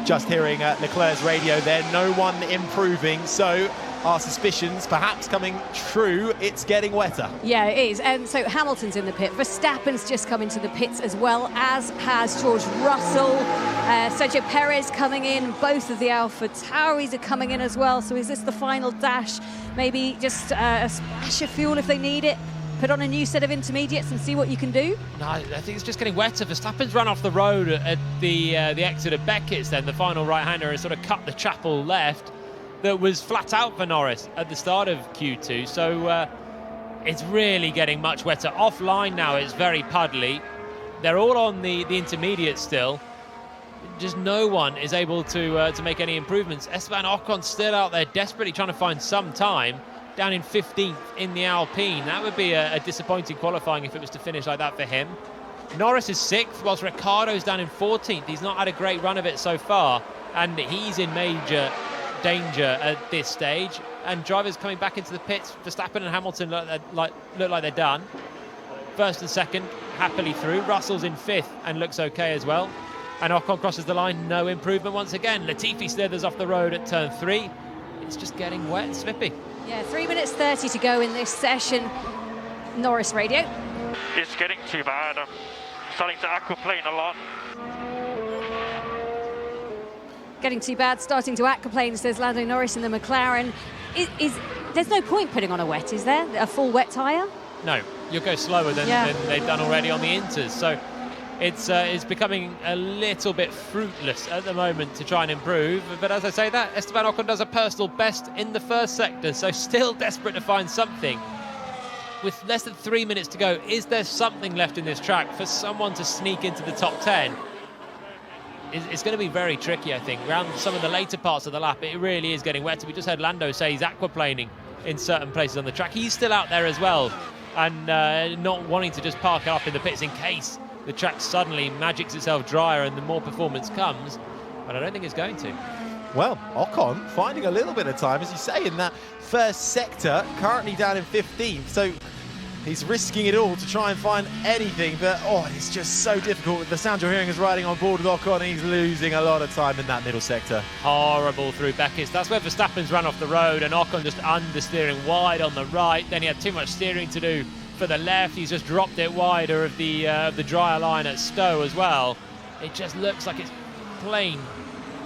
Just hearing Leclerc's radio there, no one improving, so our suspicions perhaps coming true, it's getting wetter. Yeah, it is. And so Hamilton's in the pit. Verstappen's just come into the pits as well, as has George Russell. Sergio Perez coming in. Both of the Alpha Tauris are coming in as well. So is this the final dash? Maybe just a splash of fuel if they need it. Put on a new set of intermediates and see what you can do? No, I think it's just getting wetter. Verstappen's run off the road at the exit of Beckett's then. The final right-hander has sort of cut the chapel left that was flat out for Norris at the start of Q2. So it's really getting much wetter. Offline now, it's very puddly. They're all on the intermediate still. Just no one is able to make any improvements. Esteban Ocon still out there desperately trying to find some time. Down in 15th in the Alpine. That would be a disappointing qualifying if it was to finish like that for him. Norris is 6th, whilst Ricciardo's down in 14th. He's not had a great run of it so far, and he's in major danger at this stage. And drivers coming back into the pits, Verstappen and Hamilton look like they're done. First and second, happily through. Russell's in 5th and looks okay as well. And Ocon crosses the line, no improvement once again. Latifi slithers off the road at turn 3. It's just getting wet and slippy. Yeah, 3 minutes 30 to go in this session. Norris radio. It's getting too bad. I'm starting to aquaplane a lot. Getting too bad, starting to aquaplane, says Lando Norris in the McLaren. There's no point putting on a wet, is there? A full wet tyre? No, you'll go slower than they've done already on the Inters. So it's becoming a little bit fruitless at the moment to try and improve. But as I say that, Esteban Ocon does a personal best in the first sector, so still desperate to find something. With less than 3 minutes to go, is there something left in this track for someone to sneak into the top 10? It's going to be very tricky, I think. Around some of the later parts of the lap, it really is getting wet. We just heard Lando say he's aquaplaning in certain places on the track. He's still out there as well, and not wanting to just park up in the pits in case the track suddenly magics itself drier and the more performance comes, but I don't think it's going to. Well, Ocon finding a little bit of time, as you say, in that first sector, currently down in 15th, so he's risking it all to try and find anything, but it's just so difficult. The sound you're hearing is riding on board with Ocon, and he's losing a lot of time in that middle sector. Horrible through Beckett's. That's where Verstappen's run off the road, and Ocon just understeering wide on the right. Then he had too much steering to do for the left. He's just dropped it wider of the drier line at Stowe as well. It just looks like it's plain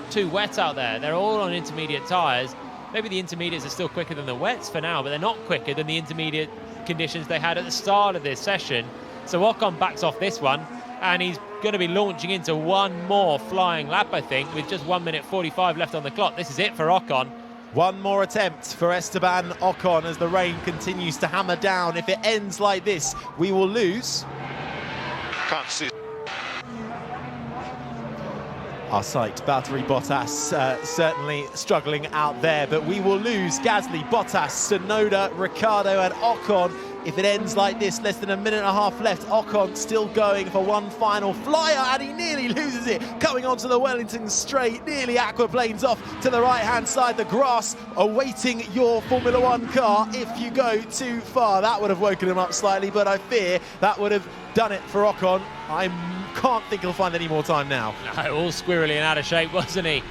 too wet out there. They're all on intermediate tyres. Maybe the intermediates are still quicker than the wets for now, but they're not quicker than the intermediate conditions they had at the start of this session. So Ocon backs off this one, and he's going to be launching into one more flying lap, I think, with just 1 minute 45 left on the clock. This is it for Ocon. One more attempt for Esteban Ocon as the rain continues to hammer down. If it ends like this, we will lose. Can't see. Our sight, Valtteri Bottas, certainly struggling out there, but we will lose Gasly, Bottas, Tsunoda, Ricciardo and Ocon. If it ends like this, less than a minute and a half left, Ocon still going for one final flyer, and he nearly loses it. Coming onto the Wellington straight, nearly aquaplanes off to the right-hand side. The grass awaiting your Formula One car if you go too far. That would have woken him up slightly, but I fear that would have done it for Ocon. I can't think he'll find any more time now. No, all squirrely and out of shape, wasn't he?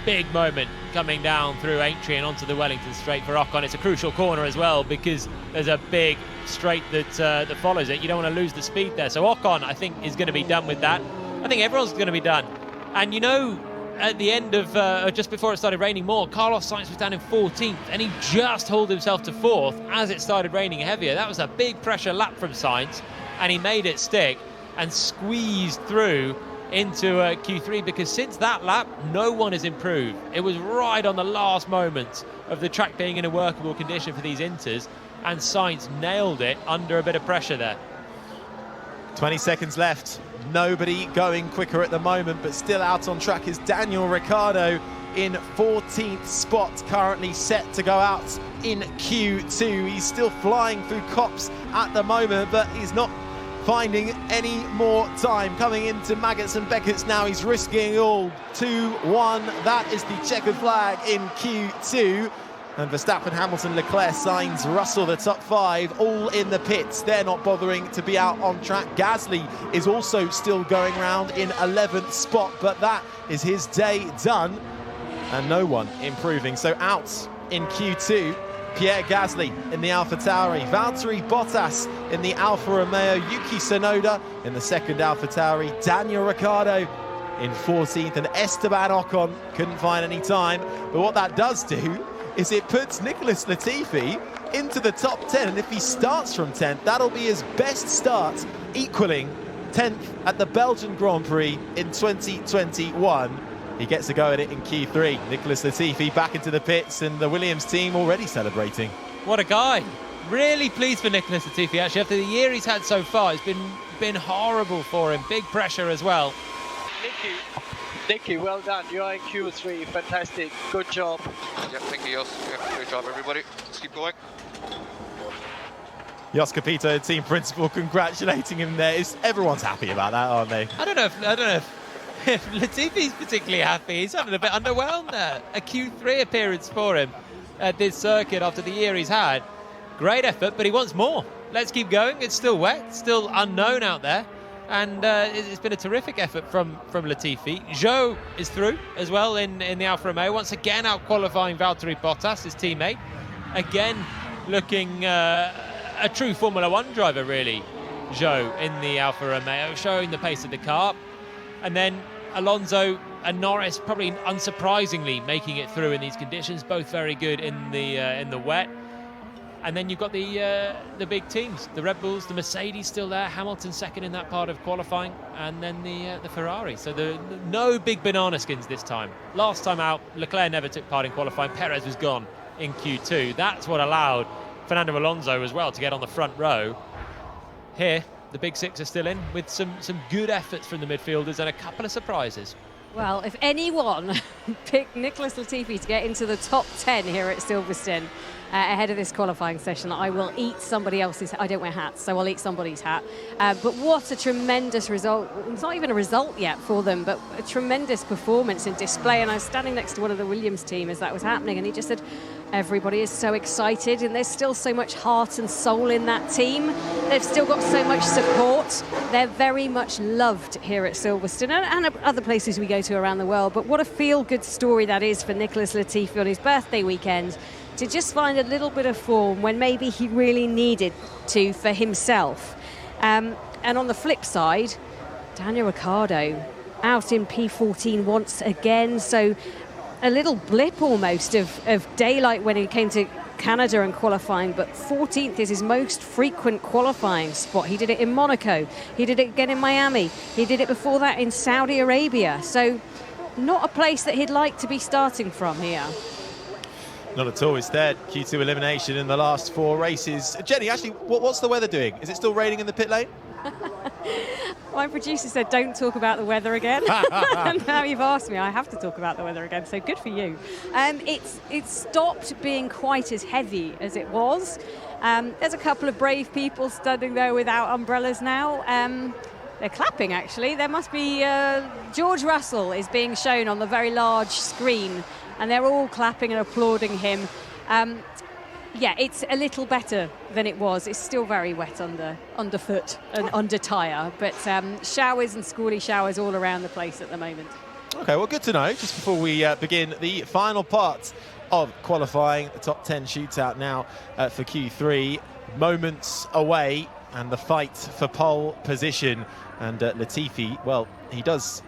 Big moment coming down through Aintree and onto the Wellington straight for Ocon. It's a crucial corner as well because there's a big straight that follows it. You don't want to lose the speed there. So Ocon, I think, is going to be done with that. I think everyone's going to be done. And you know, at the end of, just before it started raining more, Carlos Sainz was down in 14th and he just hauled himself to 4th as it started raining heavier. That was a big pressure lap from Sainz and he made it stick and squeezed through into Q3, because since that lap, no one has improved. It was right on the last moment of the track being in a workable condition for these inters, and Sainz nailed it under a bit of pressure there. 20 seconds left. Nobody going quicker at the moment, but still out on track is Daniel Ricciardo in 14th spot, currently set to go out in Q2. He's still flying through cops at the moment, but he's not finding any more time. Coming into Maggots and Beckett's now, he's risking it all. 2-1, that is the checkered flag in Q2. And Verstappen, Hamilton, Leclerc, Sainz, Russell, the top 5, all in the pits. They're not bothering to be out on track. Gasly is also still going round in 11th spot, but that is his day done. And no one improving. So out in Q2, Pierre Gasly in the AlphaTauri, Valtteri Bottas in the Alfa Romeo, Yuki Tsunoda in the second AlphaTauri, Daniel Ricciardo in 14th, and Esteban Ocon couldn't find any time. But what that does do is it puts Nicholas Latifi into the top 10, and if he starts from 10th, that'll be his best start, equaling 10th at the Belgian Grand Prix in 2021. He gets a go at it in Q3. Nicholas Latifi back into the pits, and the Williams team already celebrating. What a guy. Really pleased for Nicholas Latifi, actually. After the year he's had so far, it's been horrible for him. Big pressure as well. Nicky, well done. You are in Q3. Fantastic. Good job. Yeah, thank you, Jos. Yeah, great job, everybody. Let's keep going. Jos Capito, team principal, congratulating him there. Everyone's happy about that, aren't they? I don't know if Latifi's particularly happy. He's having a bit underwhelmed there. A Q3 appearance for him at this circuit after the year he's had. Great effort, but he wants more. Let's keep going. It's still wet, still unknown out there. And it's been a terrific effort from Latifi. Zhou is through as well in the Alfa Romeo. Once again out qualifying Valtteri Bottas, his teammate. Again looking a true Formula One driver, really, Zhou in the Alfa Romeo, showing the pace of the car. And then Alonso and Norris, probably unsurprisingly, making it through in these conditions. Both very good in the wet. And then you've got the big teams, the Red Bulls, the Mercedes still there, Hamilton second in that part of qualifying, and then the Ferrari. So no big banana skins this time. Last time out, Leclerc never took part in qualifying. Perez was gone in Q2. That's what allowed Fernando Alonso as well to get on the front row. Here, the big six are still in with some good efforts from the midfielders and a couple of surprises. Well, if anyone picked Nicholas Latifi to get into the top 10 here at Silverstone ahead of this qualifying session, I will eat somebody else's. I don't wear hats, so I'll eat somebody's hat. But what a tremendous result. It's not even a result yet for them, but a tremendous performance and display. And I was standing next to one of the Williams team as that was happening, and he just said, everybody is so excited, and there's still so much heart and soul in that team. They've still got so much support. They're very much loved here at Silverstone and other places we go to around the world. But what a feel-good story that is for Nicholas Latifi on his birthday weekend, to just find a little bit of form when maybe he really needed to for himself. And on the flip side, Daniel Ricciardo out in P14 once again, so a little blip almost of daylight when he came to Canada and qualifying, but 14th is his most frequent qualifying spot. He did it in Monaco, he did it again in Miami, he did it before that in Saudi Arabia, so not a place that he'd like to be starting from here. Not at all. It's third Q2 elimination in the last 4 races. Jenny, actually, what's the weather doing? Is it still raining in the pit lane? My producer said don't talk about the weather again. And now you've asked me, I have to talk about the weather again, so good for you. It's stopped being quite as heavy as it was. There's a couple of brave people standing there without umbrellas now. They're clapping, actually. There must be George Russell is being shown on the very large screen, and they're all clapping and applauding him. Yeah, it's a little better than it was. It's still very wet underfoot and under tyre, but showers and squally showers all around the place at the moment. Okay, well, good to know. Just before we begin the final part of qualifying, the top 10 shootout now for Q3. Moments away, and the fight for pole position. And Latifi, well, he does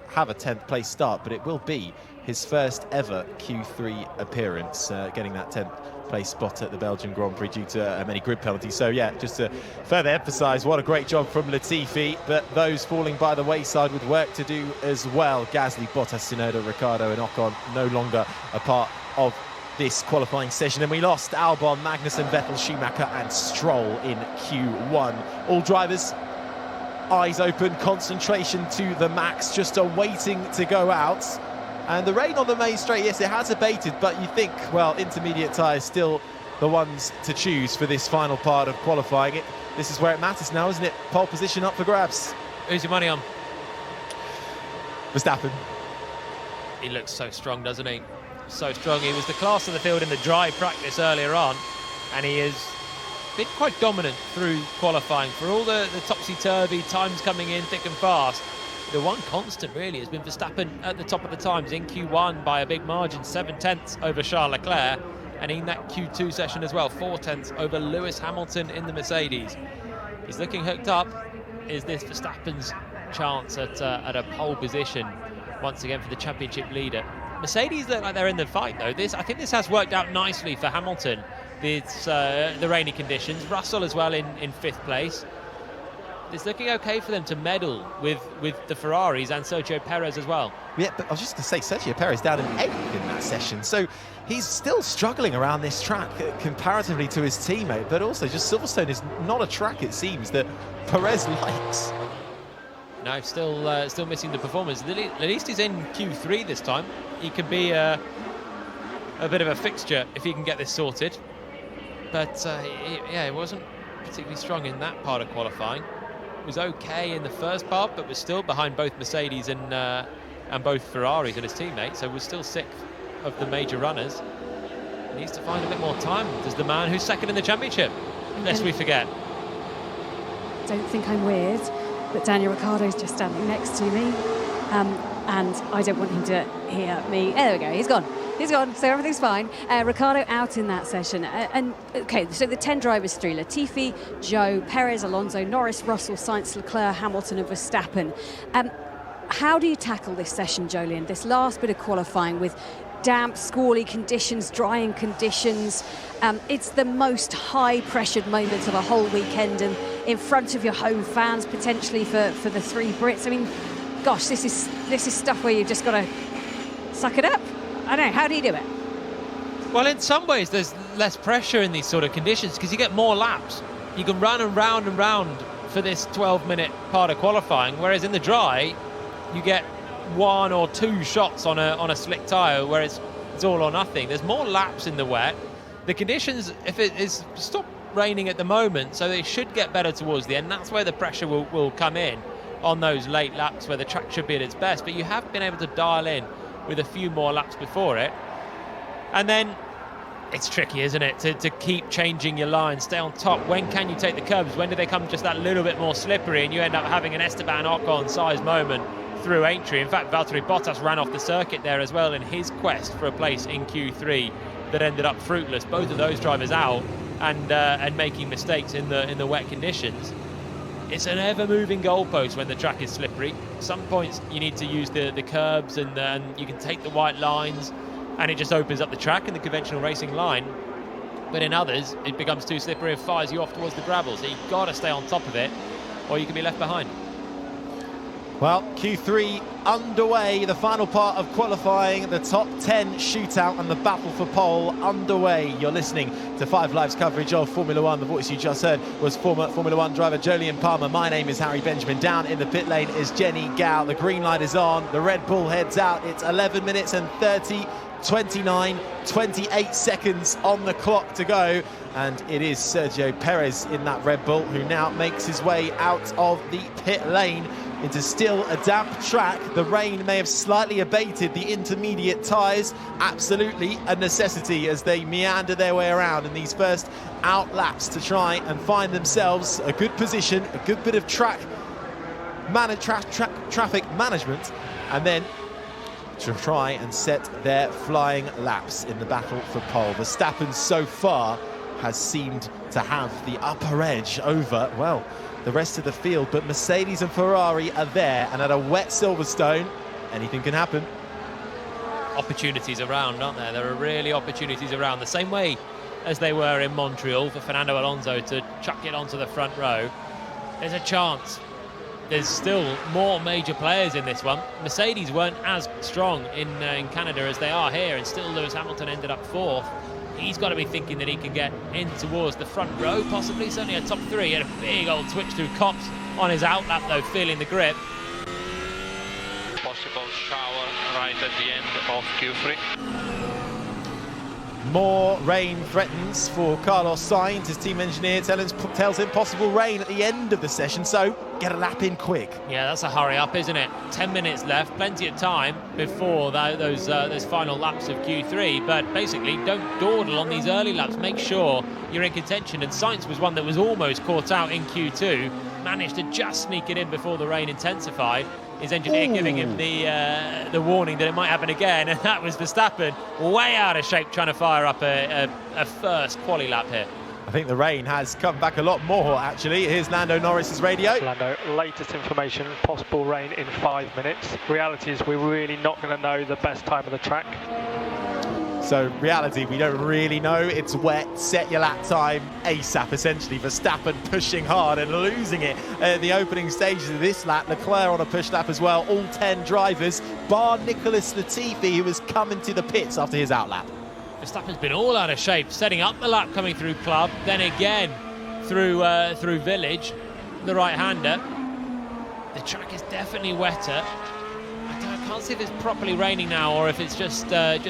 have a 10th place start, but it will be his first ever Q3 appearance, getting that 10th place spot at the Belgian Grand Prix due to many grid penalties. So yeah, just to further emphasise what a great job from Latifi, but those falling by the wayside with work to do as well. Gasly, Bottas, Tsunoda, Ricciardo and Ocon no longer a part of this qualifying session, and we lost Albon, Magnussen, Vettel, Schumacher and Stroll in Q1. All drivers eyes open, concentration to the max, just awaiting to go out. And the rain on the main straight, yes, it has abated, but you think, well, intermediate tyres still the ones to choose for this final part of qualifying. This is where it matters now, isn't it? Pole position up for grabs. Who's your money on? Verstappen. He looks so strong, doesn't he? So strong. He was the class of the field in the dry practice earlier on, and he has been quite dominant through qualifying. For all the topsy-turvy, times coming in thick and fast, the one constant really has been Verstappen at the top of the times in Q1 by a big margin, 7/10 over Charles Leclerc, and in that Q2 session as well, 4/10 over Lewis Hamilton in the Mercedes. He's looking hooked up. Is this Verstappen's chance at a pole position once again for the championship leader? Mercedes look like they're in the fight though. I think this has worked out nicely for Hamilton. It's the rainy conditions. Russell as well in 5th place. It's looking okay for them to medal with the Ferraris and Sergio Perez as well. Yeah, but I was just going to say, Sergio Perez down in 8th in that session, so he's still struggling around this track comparatively to his teammate, but also just Silverstone is not a track, it seems, that Perez likes. No, still missing the performance. At least he's in Q3 this time. He could be a bit of a fixture if he can get this sorted. But yeah, it wasn't particularly strong in that part of qualifying. It was okay in the first part, but was still behind both Mercedes and both Ferraris and his teammates. So was still 6th of the major runners. He needs to find a bit more time. Does the man who's 2nd in the championship, lest we forget. Don't think I'm weird, but Daniel Ricciardo's just standing next to me, and I don't want him to hear me. There we go, he's gone, so everything's fine. Ricciardo out in that session, and okay, so the 10 drivers through: Latifi, Zhou, Perez, Alonso, Norris, Russell, Sainz, Leclerc, Hamilton and Verstappen. How do you tackle this session, Jolien, this last bit of qualifying with damp, squally conditions, drying conditions? It's the most high-pressured moments of a whole weekend, and in front of your home fans, potentially for the 3 Brits. I mean, gosh, this is stuff where you've just got to suck it up. I don't know, how do you do it? Well, in some ways, there's less pressure in these sort of conditions because you get more laps. You can run and round for this 12-minute part of qualifying, whereas in the dry, you get 1 or 2 shots on a slick tyre where it's all or nothing. There's more laps in the wet. The conditions, if it is stopped raining at the moment, so they should get better towards the end. That's where the pressure will come in on those late laps where the track should be at its best. But you have been able to dial in with a few more laps before it. And then it's tricky, isn't it, to keep changing your line, stay on top. When can you take the curbs? When do they come just that little bit more slippery and you end up having an Esteban Ocon-sized moment through Aintree? In fact, Valtteri Bottas ran off the circuit there as well in his quest for a place in Q3 that ended up fruitless. Both of those drivers out and making mistakes in the wet conditions. It's an ever-moving goalpost when the track is slippery. Some points you need to use the curbs and you can take the white lines and it just opens up the track and the conventional racing line. But in others, it becomes too slippery and fires you off towards the gravel. So you've got to stay on top of it or you can be left behind. Well, Q3 underway, the final part of qualifying, the top 10 shootout and the battle for pole underway. You're listening to 5 Live's coverage of Formula One. The voice you just heard was former Formula One driver Jolien Palmer. My name is Harry Benjamin. Down in the pit lane is Jenny Gao. The green light is on. The Red Bull heads out. It's 11 minutes and 28 seconds on the clock to go. And it is Sergio Perez in that Red Bull who now makes his way out of the pit lane into still a damp track. The rain may have slightly abated the intermediate tyres. Absolutely a necessity as they meander their way around in these first out laps to try and find themselves a good position, a good bit of traffic management, and then to try and set their flying laps in the battle for pole. Verstappen so far has seemed to have the upper edge over, well, the rest of the field, but Mercedes and Ferrari are there, and at a wet Silverstone, anything can happen. Opportunities around, aren't there? There are really opportunities around. The same way as they were in Montreal for Fernando Alonso to chuck it onto the front row, there's a chance. There's still more major players in this one. Mercedes weren't as strong in Canada as they are here, and still Lewis Hamilton ended up 4th. He's got to be thinking that he can get in towards the front row, possibly. Certainly a top 3. He had a big old switch through Copse on his outlap, though, feeling the grip. Possible shower right at the end of Q3. More rain threatens for Carlos Sainz. His team engineer tells him possible rain at the end of the session, so get a lap in quick. Yeah, that's a hurry up, isn't it? 10 minutes left, plenty of time before those final laps of Q3, but basically don't dawdle on these early laps. Make sure you're in contention, and Sainz was one that was almost caught out in Q2, managed to just sneak it in before the rain intensified. His engineer giving him the warning that it might happen again, and that was Verstappen way out of shape trying to fire up a first quali lap here. I think the rain has come back a lot more, actually. Here's Lando Norris's radio. Lando, latest information, possible rain in 5 minutes. Reality is we're really not going to know the best time of the track. So, reality, we don't really know. It's wet, set your lap time ASAP, essentially. Verstappen pushing hard and losing it at the opening stages of this lap. Leclerc on a push lap as well. All 10 drivers, bar Nicholas Latifi, who was coming to the pits after his outlap. Verstappen's been all out of shape, setting up the lap coming through Club, then again through Village, the right-hander. The track is definitely wetter. I can't see if it's properly raining now or if it's just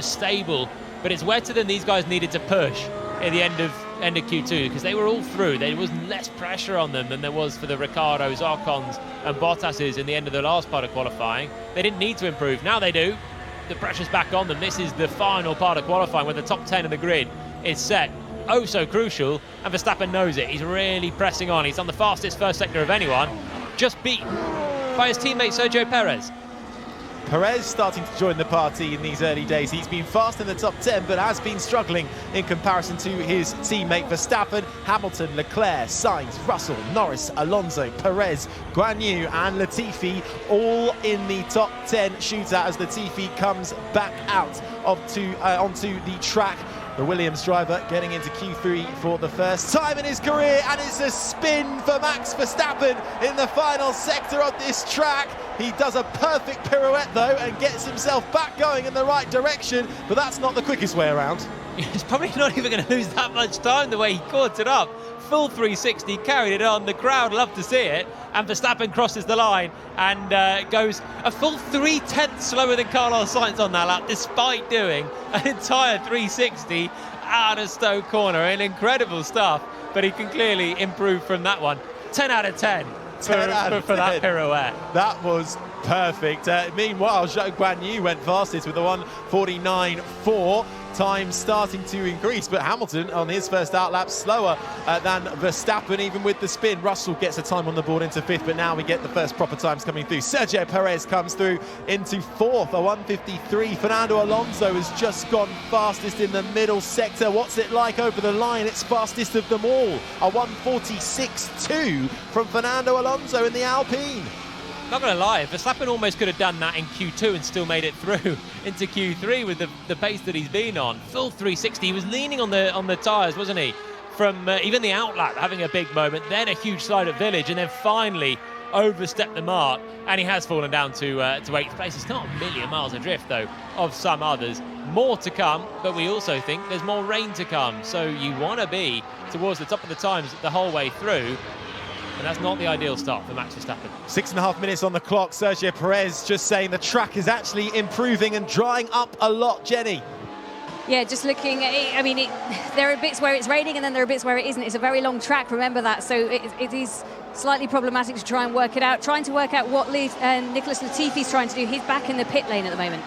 stable, but it's wetter than these guys needed to push at the end of Q2 because they were all through. There was less pressure on them than there was for the Ricciardos, Ocons and Bottases in the end of the last part of qualifying. They didn't need to improve. Now they do. The pressure's back on them. This is the final part of qualifying where the top 10 of the grid is set. Oh, so crucial, and Verstappen knows it. He's really pressing on. He's on the fastest first sector of anyone, just beaten by his teammate Sergio Perez. Perez starting to join the party in these early days. He's been fast in the top 10, but has been struggling in comparison to his teammate Verstappen, Hamilton, Leclerc, Sainz, Russell, Norris, Alonso, Perez, Guan Yu and Latifi, all in the top 10 shootout as Latifi comes back out onto the track. The Williams driver getting into Q3 for the first time in his career, and it's a spin for Max Verstappen in the final sector of this track. He does a perfect pirouette though and gets himself back going in the right direction, but that's not the quickest way around. He's probably not even going to lose that much time the way he caught it up. Full 360, carried it on. The crowd loved to see it. And Verstappen crosses the line and goes a full 3/10 slower than Carlos Sainz on that lap, despite doing an entire 360 out of Stoke Corner. And incredible stuff, but he can clearly improve from that one. 10 out of 10 for that pirouette. That was perfect. Meanwhile, Zhou Guanyu went fastest with a 1:49.4. Time starting to increase, but Hamilton on his first outlap slower than Verstappen, even with the spin. Russell gets a time on the board into 5th, but now we get the first proper times coming through. Sergio Perez comes through into 4th, a 1:53. Fernando Alonso has just gone fastest in the middle sector. What's it like over the line? It's fastest of them all, a 1:46.2 from Fernando Alonso in the Alpine. Not going to lie, Verstappen almost could have done that in Q2 and still made it through into Q3 with the pace that he's been on. Full 360. He was leaning on the tyres, wasn't he? From even the outlap, having a big moment, then a huge slide at Village, and then finally overstepped the mark, and he has fallen down to 8th place. It's not a million miles adrift, though, of some others. More to come, but we also think there's more rain to come. So you want to be towards the top of the times the whole way through. And that's not the ideal start for Max Verstappen. 6.5 minutes on the clock. Sergio Perez just saying the track is actually improving and drying up a lot. Jenny. Yeah, just looking at it, I mean, there are bits where it's raining and then there are bits where it isn't. It's a very long track, remember that. So it is slightly problematic to try and work it out. Trying to work out what Nicholas Latifi's trying to do. He's back in the pit lane at the moment.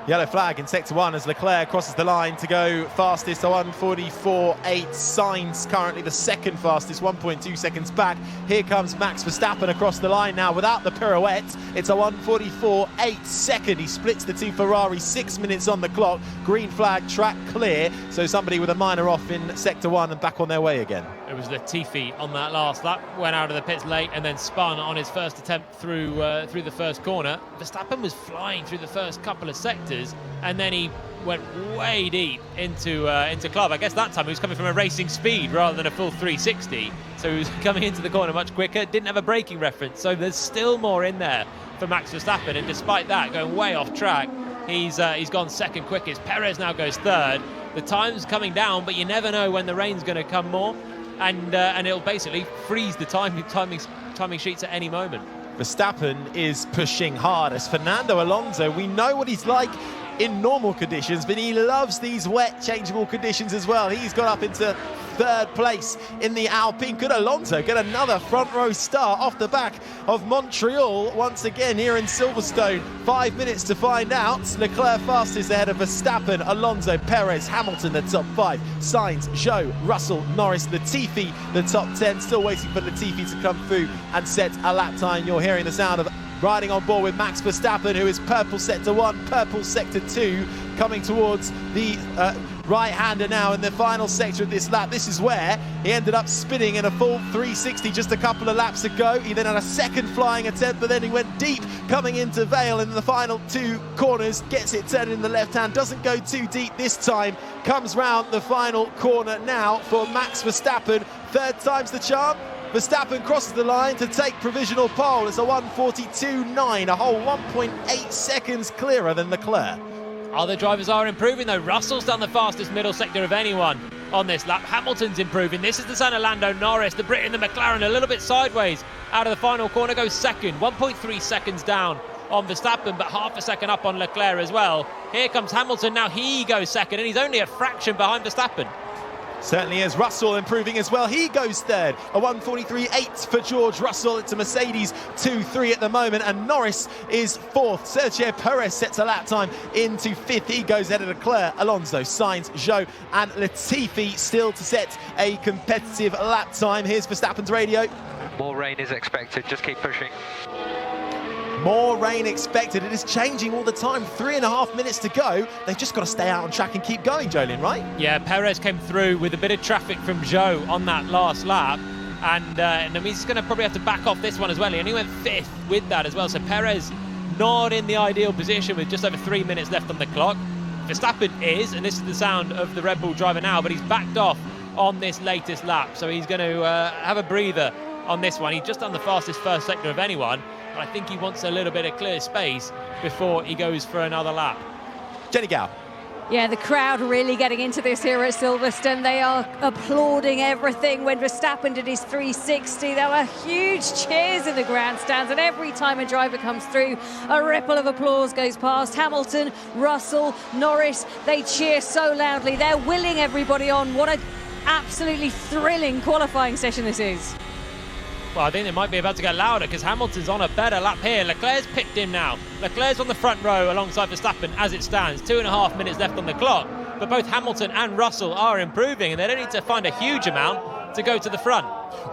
Yellow flag in sector 1 as Leclerc crosses the line to go fastest, a 1:44.8. Sainz currently the second fastest, 1.2 seconds back. Here comes Max Verstappen across the line now without the pirouette. It's a 1:44.8 second. He splits the two Ferraris, 6 minutes on the clock. Green flag, track clear. So somebody with a minor off in sector 1 and back on their way again. It was Latifi on that last lap, went out of the pits late and then spun on his first attempt through the first corner. Verstappen was flying through the first couple of sectors, and then he went way deep into club. I guess that time he was coming from a racing speed rather than a full 360, so he was coming into the corner much quicker, didn't have a braking reference, so there's still more in there for Max Verstappen, and despite that, going way off track, he's gone second quickest. Perez now goes third. The time's coming down, but you never know when the rain's going to come more, and it'll basically freeze the timing sheets at any moment. Verstappen is pushing hard as Fernando Alonso, we know what he's like in normal conditions, but he loves these wet, changeable conditions as well. He's got up into third place in the Alpine. Could Alonso get another front row start off the back of Montreal once again here in Silverstone? 5 minutes to find out. Leclerc fastest ahead of Verstappen, Alonso, Perez, Hamilton, the top 5. Sainz, Zhou, Russell, Norris, Latifi, the top 10. Still waiting for Latifi to come through and set a lap time. You're hearing the sound of riding on board with Max Verstappen, who is purple sector 1, purple sector 2, coming towards the right-hander now in the final sector of this lap. This is where he ended up spinning in a full 360 just a couple of laps ago. He then had a second flying attempt, but then he went deep coming into Vale in the final 2 corners, gets it turning in the left hand, doesn't go too deep this time, comes round the final corner now for Max Verstappen. Third time's the charm. Verstappen crosses the line to take provisional pole. It's a 1:42.9, a whole 1.8 seconds clearer than Leclerc. Other drivers are improving though. Russell's done the fastest middle sector of anyone on this lap. Hamilton's improving. This is the son of Lando Norris, the Brit in the McLaren, a little bit sideways out of the final corner, goes second. 1.3 seconds down on Verstappen, but half a second up on Leclerc as well. Here comes Hamilton, now he goes second, and he's only a fraction behind Verstappen. Certainly is. Russell improving as well. He goes third. A 1:43.8 for George Russell. It's a Mercedes 2-3 at the moment. And Norris is fourth. Sergio Perez sets a lap time into fifth. He goes ahead of Leclerc, Alonso, Sainz, Zhou and Latifi still to set a competitive lap time. Here's Verstappen's radio. More rain is expected. Just keep pushing. More rain expected. It is changing all the time. 3.5 minutes to go. They've just got to stay out on track and keep going, Jolien, right? Yeah, Perez came through with a bit of traffic from Zhou on that last lap. And he's going to probably have to back off this one as well. He only went fifth with that as well. So Perez not in the ideal position with just over 3 minutes left on the clock. Verstappen is, and this is the sound of the Red Bull driver now, but he's backed off on this latest lap. So he's going to have a breather on this one. He's just done the fastest first sector of anyone. But I think he wants a little bit of clear space before he goes for another lap. Jenny Gow. Yeah, the crowd really getting into this here at Silverstone. They are applauding everything. When Verstappen did his 360, there were huge cheers in the grandstands, and every time a driver comes through, a ripple of applause goes past. Hamilton, Russell, Norris, they cheer so loudly. They're willing everybody on. What an absolutely thrilling qualifying session this is. Well, I think they might be about to get louder because Hamilton's on a better lap here. Leclerc's picked him now. Leclerc's on the front row alongside Verstappen as it stands. 2.5 minutes left on the clock. But both Hamilton and Russell are improving, and they don't need to find a huge amount to go to the front.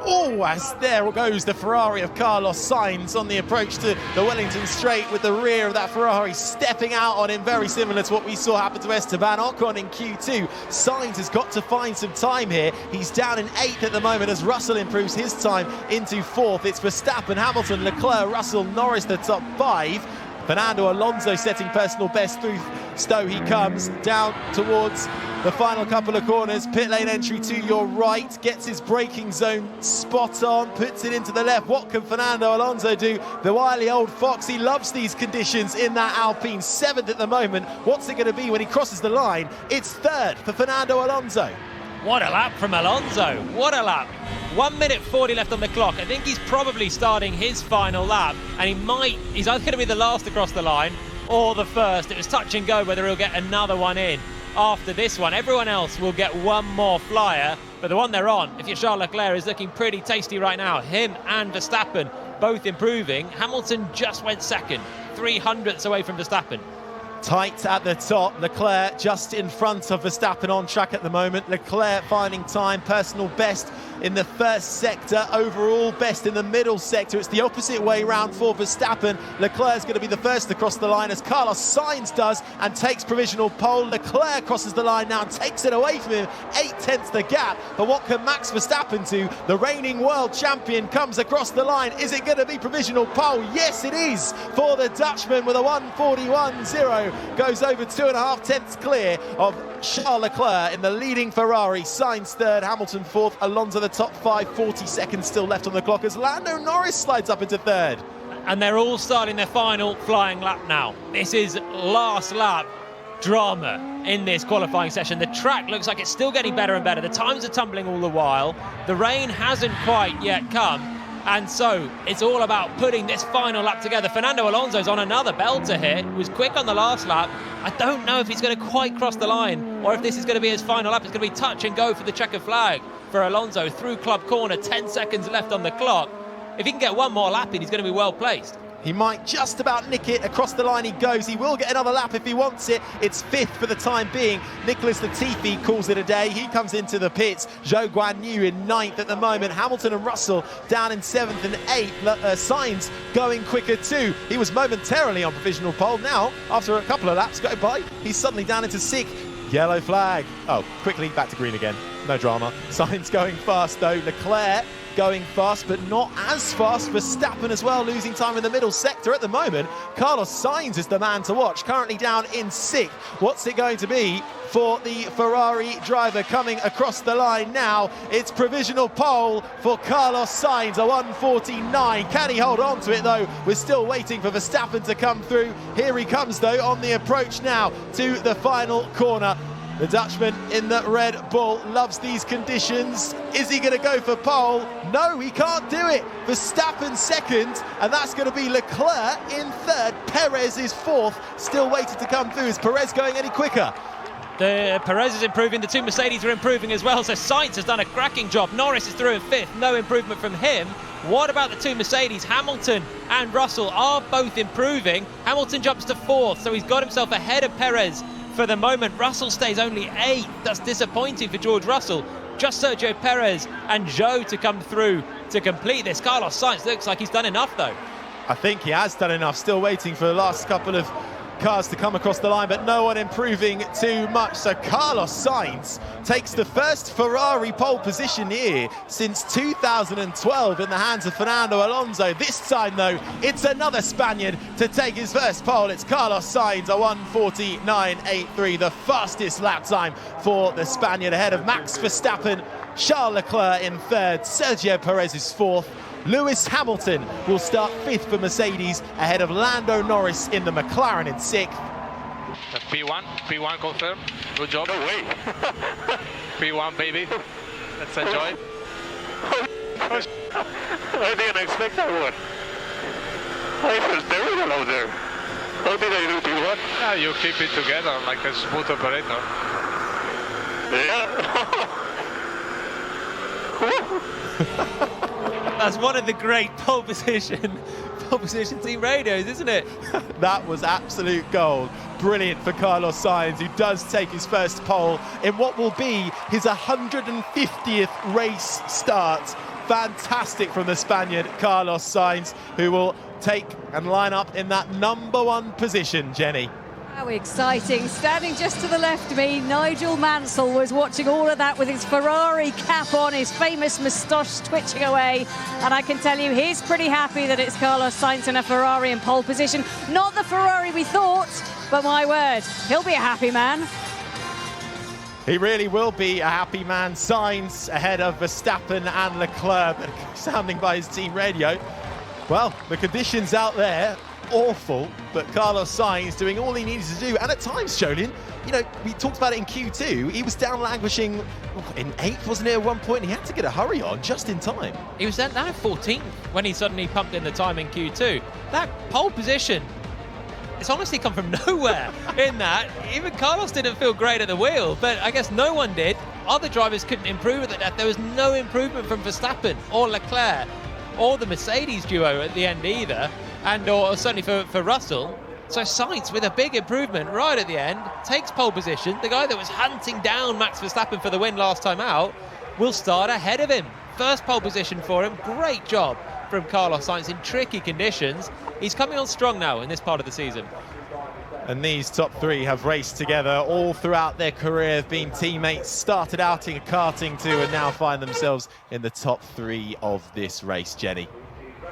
Oh, as there goes the Ferrari of Carlos Sainz on the approach to the Wellington Straight, with the rear of that Ferrari stepping out on him, very similar to what we saw happen to Esteban Ocon in Q2. Sainz has got to find some time here. He's down in 8th at the moment as Russell improves his time into 4th. It's Verstappen, Hamilton, Leclerc, Russell, Norris, the top 5. Fernando Alonso setting personal best through Stowe. He comes down towards the final couple of corners. Pit lane entry to your right, gets his braking zone spot on, puts it into the left. What can Fernando Alonso do? The wily old fox, he loves these conditions in that Alpine. 7th at the moment. What's it going to be when he crosses the line? It's 3rd for Fernando Alonso. What a lap from Alonso. What a lap. 1 minute 40 left on the clock. I think he's probably starting his final lap, and he's either going to be the last across the line or the first. It was touch and go whether he'll get another one in after this one. Everyone else will get one more flyer, but the one they're on, if you're Charles Leclerc, is looking pretty tasty right now. Him and Verstappen both improving. Hamilton just went second, 300ths away from Verstappen. Tight at the top. Leclerc just in front of Verstappen on track at the moment. Leclerc finding time, personal best in the first sector, overall best in the middle sector. It's the opposite way round for Verstappen. Leclerc's going to be the first to cross the line, as Carlos Sainz does, and takes provisional pole. Leclerc crosses the line now and takes it away from him, 8/10 the gap. But what can Max Verstappen do? The reigning world champion comes across the line. Is it going to be provisional pole? Yes, it is, for the Dutchman with a 1:41.0. Goes over 2.5 tenths clear of Charles Leclerc in the leading Ferrari. Sainz third, Hamilton fourth, Alonso the top 5, 40 seconds still left on the clock as Lando Norris slides up into third. And they're all starting their final flying lap now. This is last lap drama in this qualifying session. The track looks like it's still getting better and better. The times are tumbling all the while. The rain hasn't quite yet come. And so it's all about putting this final lap together. Fernando Alonso's on another belter here. He was quick on the last lap. I don't know if he's going to quite cross the line or if this is going to be his final lap. It's going to be touch and go for the checkered flag for Alonso through club corner. 10 seconds left on the clock. If he can get one more lap in, he's going to be well placed. He might just about nick it. Across the line he goes. He will get another lap if he wants it. It's fifth for the time being. Nicholas Latifi calls it a day. He comes into the pits. Zhou Guanyu in ninth at the moment. Hamilton and Russell down in seventh and eighth. Sainz going quicker too. He was momentarily on provisional pole. Now, after a couple of laps go by, he's suddenly down into sixth. Yellow flag. Oh, quickly back to green again. No drama. Sainz going fast though. Leclerc going fast, but not as fast. Verstappen as well, losing time in the middle sector at the moment. Carlos Sainz is the man to watch, currently down in sixth. What's it going to be for the Ferrari driver coming across the line now? It's provisional pole for Carlos Sainz, a 1:49. Can he hold on to it though? We're still waiting for Verstappen to come through. Here he comes though on the approach now to the final corner. The Dutchman in the Red Bull loves these conditions. Is he going to go for pole? No, he can't do it. Verstappen second, and that's going to be Leclerc in third. Perez is fourth, still waiting to come through. Is Perez going any quicker? The Perez is improving, the two Mercedes are improving as well, so Sainz has done a cracking job. Norris is through in fifth, no improvement from him. What about the two Mercedes? Hamilton and Russell are both improving. Hamilton jumps to fourth, so he's got himself ahead of Perez for the moment. Russell stays only eighth. That's disappointing for George Russell. Just Sergio Perez and Zhou to come through to complete this. Carlos Sainz looks like he's done enough though. I think he has done enough. Still waiting for the last couple of cars to come across the line, but no one improving too much. So Carlos Sainz takes the first Ferrari pole position here since 2012 in the hands of Fernando Alonso. This time though, it's another Spaniard to take his first pole. It's Carlos Sainz, a 1:49.83, the fastest lap time for the Spaniard, ahead of Max Verstappen, Charles Leclerc in third, Sergio Perez is fourth. Lewis Hamilton will start fifth for Mercedes, ahead of Lando Norris in the McLaren in sixth. P1 confirmed. Good job. No way. P1 baby. Let's enjoy. I didn't expect that one. I felt terrible out there. How did I do P1? Yeah, you keep it together like a smooth operator. Yeah. That's one of the great pole position team radios, isn't it? That was absolute gold. Brilliant for Carlos Sainz, who does take his first pole in what will be his 150th race start. Fantastic from the Spaniard, Carlos Sainz, who will take and line up in that number one position, Jenny. How exciting. Standing just to the left of me, Nigel Mansell was watching all of that with his Ferrari cap on, his famous moustache twitching away. And I can tell you, he's pretty happy that it's Carlos Sainz in a Ferrari in pole position. Not the Ferrari we thought, but my word, he'll be a happy man. He really will be a happy man. Sainz ahead of Verstappen and Leclerc, but sounding by his team radio. Well, the conditions out there, awful, but Carlos Sainz doing all he needed to do. And at times, Jolien, you know, we talked about it in Q2, he was down languishing in 8th, wasn't it, at one point? And he had to get a hurry on just in time. He was down 14th when he suddenly pumped in the time in Q2. That pole position, it's honestly come from nowhere in that. Even Carlos didn't feel great at the wheel, but I guess no one did. Other drivers couldn't improve at that. There was no improvement from Verstappen or Leclerc or the Mercedes duo at the end either. Or certainly for Russell. So Sainz with a big improvement right at the end, takes pole position. The guy that was hunting down Max Verstappen for the win last time out will start ahead of him First pole position for him. Great job from Carlos Sainz in tricky conditions. He's coming on strong now in this part of the season. And these top three have raced together all throughout their career, have been teammates, started out in karting too, and now find themselves in the top three of this race, Jenny.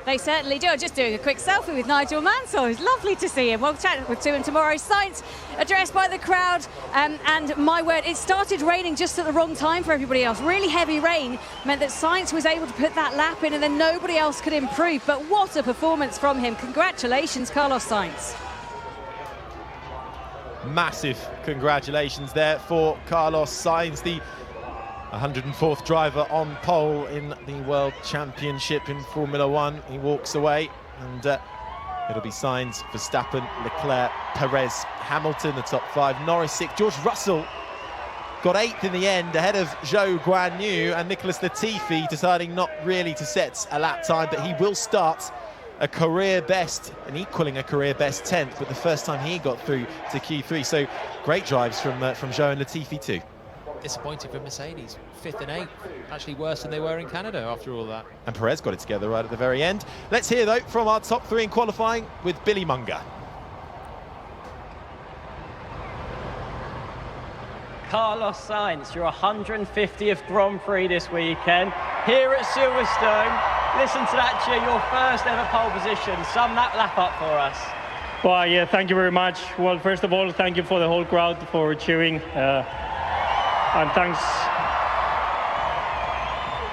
They certainly do. I'm just doing a quick selfie with Nigel Mansell. It's lovely to see him. We'll chat to him tomorrow. Sainz addressed by the crowd, and my word, it started raining just at the wrong time for everybody else. Really heavy rain meant that Sainz was able to put that lap in, and then nobody else could improve. But what a performance from him. Congratulations, Carlos Sainz. Massive congratulations there for Carlos Sainz, the 104th driver on pole in the World Championship in Formula One. He walks away, and it'll be Sainz, Verstappen, Leclerc, Perez, Hamilton, the top five. Norris 6th. George Russell got 8th in the end, ahead of Zhou Guanyu, and Nicholas Latifi deciding not really to set a lap time, but he will start a career best and equaling a career best 10th, but the first time he got through to Q3. So great drives from Zhou and Latifi too. Disappointing for Mercedes, 5th and 8th, actually worse than they were in Canada after all that. And Perez got it together right at the very end. Let's hear though from our top three in qualifying with Billy Munger. Carlos Sainz, your 150th Grand Prix this weekend here at Silverstone. Listen to that cheer, your first ever pole position. Sum that lap up for us. Well, yeah, thank you very much. Well, first of all, thank you for the whole crowd for cheering. And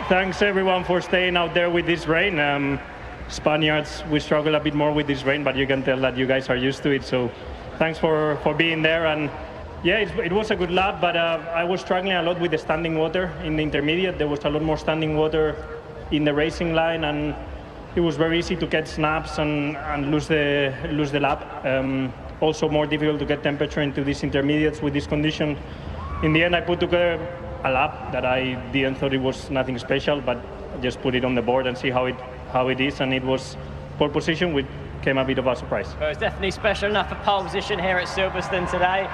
thanks everyone for staying out there with this rain. Spaniards, we struggle a bit more with this rain, but you can tell that you guys are used to it. So thanks for being there. And yeah, it was a good lap, but I was struggling a lot with the standing water in the intermediate. There was a lot more standing water in the racing line, and it was very easy to get snaps and lose the lap. Also more difficult to get temperature into these intermediates with this condition. In the end, I put together a lap that I didn't thought it was nothing special, but just put it on the board and see how it is, and it was pole position, which came a bit of a surprise. Well, it's definitely special enough for pole position here at Silverstone today.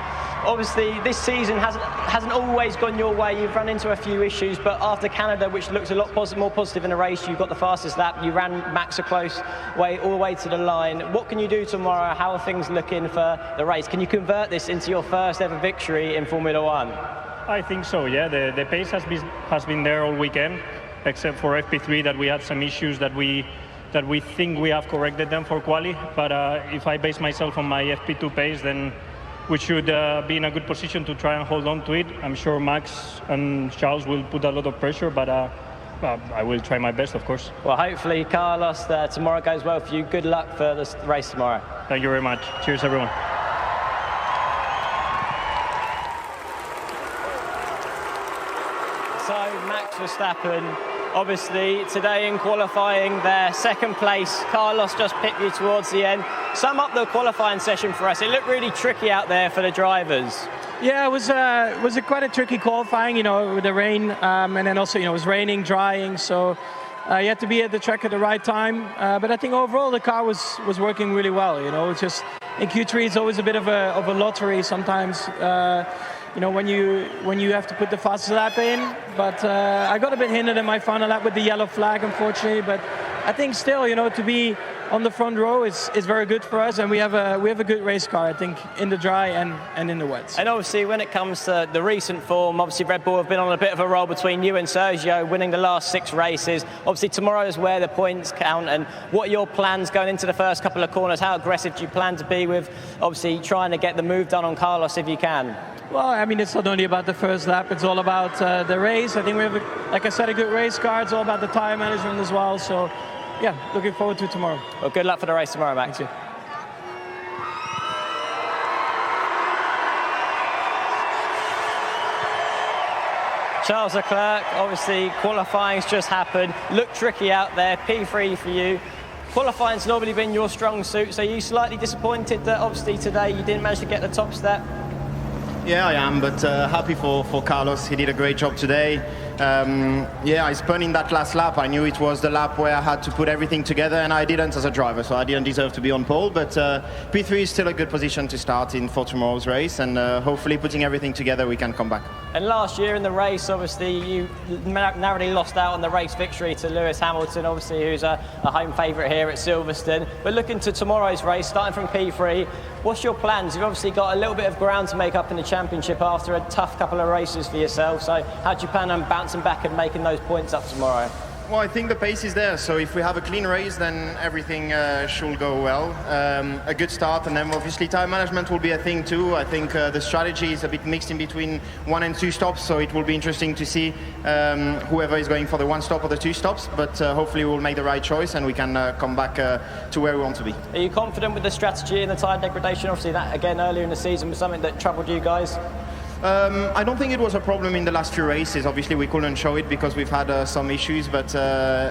Obviously, this season hasn't always gone your way. You've run into a few issues, but after Canada, which looked a lot more positive in the race, you got the fastest lap. You ran Max a close way all the way to the line. What can you do tomorrow? How are things looking for the race? Can you convert this into your first ever victory in Formula One? I think so. Yeah, the pace has been there all weekend, except for FP3 that we had some issues that we think we have corrected them for quali. But if I base myself on my FP2 pace, then we should be in a good position to try and hold on to it. I'm sure Max and Charles will put a lot of pressure, but I will try my best, of course. Well, hopefully, Carlos, tomorrow goes well for you. Good luck for the race tomorrow. Thank you very much. Cheers, everyone. So, Max Verstappen, obviously, today in qualifying, their second place. Carlos just picked you towards the end. Sum up the qualifying session for us. It looked really tricky out there for the drivers. Yeah, it was quite a tricky qualifying, with the rain, and then also, it was raining, drying, so you had to be at the track at the right time. But I think overall the car was working really well. It's just in Q3 it's always a bit of a lottery sometimes. When you have to put the fastest lap in, but I got a bit hindered in my final lap with the yellow flag, unfortunately. But I think still, to be on the front row is very good for us, and we have a good race car, I think, in the dry and in the wet. And obviously, when it comes to the recent form, obviously Red Bull have been on a bit of a roll between you and Sergio, winning the last 6 races. Obviously, tomorrow is where the points count. And what are your plans going into the first couple of corners? How aggressive do you plan to be with, obviously, trying to get the move done on Carlos if you can? Well, I mean, it's not only about the first lap, it's all about the race. I think we have, like I said, a good race car. It's all about the tyre management as well. So, yeah, looking forward to tomorrow. Well, good luck for the race tomorrow, Max. Thank you. Charles Leclerc, obviously, qualifying's just happened. Looked tricky out there, P3 for you. Qualifying's normally been your strong suit, so are you slightly disappointed that obviously today you didn't manage to get the top step? Yeah, I am, but happy for Carlos. He did a great job today. I spun in that last lap. I knew it was the lap where I had to put everything together, and I didn't as a driver, so I didn't deserve to be on pole. But P3 is still a good position to start in for tomorrow's race, and hopefully putting everything together, we can come back. And last year in the race, obviously, you narrowly lost out on the race victory to Lewis Hamilton, obviously, who's a home favourite here at Silverstone. But looking to tomorrow's race, starting from P3, what's your plans? You've obviously got a little bit of ground to make up in the championship after a tough couple of races for yourself. So how do you plan on bouncing back and making those points up tomorrow? Well, I think the pace is there, so if we have a clean race, then everything should go well. A good start, and then obviously time management will be a thing too. I think the strategy is a bit mixed in between 1 and 2 stops, so it will be interesting to see whoever is going for the 1 stop or the 2 stops, but hopefully we'll make the right choice and we can come back to where we want to be. Are you confident with the strategy and the tyre degradation? Obviously that, again, earlier in the season was something that troubled you guys. I don't think it was a problem in the last few races. Obviously, we couldn't show it because we've had some issues, but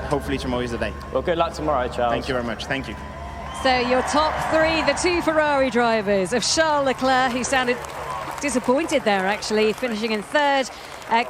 hopefully tomorrow is the day. Well, good luck tomorrow, Charles. Thank you very much. Thank you. So your top 3, the 2 Ferrari drivers of Charles Leclerc, who sounded disappointed there, actually, finishing in 3rd.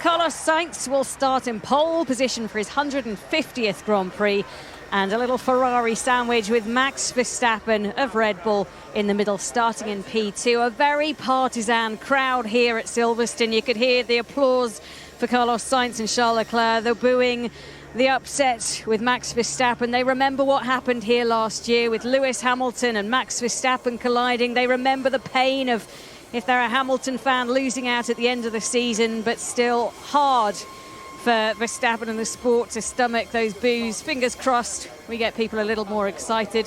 Carlos Sainz will start in pole position for his 150th Grand Prix. And a little Ferrari sandwich with Max Verstappen of Red Bull in the middle, starting in P2. A very partisan crowd here at Silverstone. You could hear the applause for Carlos Sainz and Charles Leclerc, the booing, the upset with Max Verstappen. They remember what happened here last year with Lewis Hamilton and Max Verstappen colliding. They remember the pain of, if they're a Hamilton fan, losing out at the end of the season, but still hard for Verstappen and the sport to stomach those boos. Fingers crossed we get people a little more excited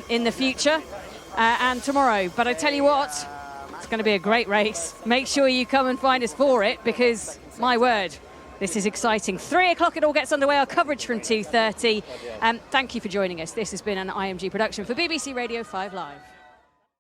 in the future and tomorrow. But I tell you what, it's going to be a great race. Make sure you come and find us for it, because, my word, this is exciting. 3 o'clock it all gets underway, our coverage from 2:30. Thank you for joining us. This has been an IMG production for BBC Radio 5 Live.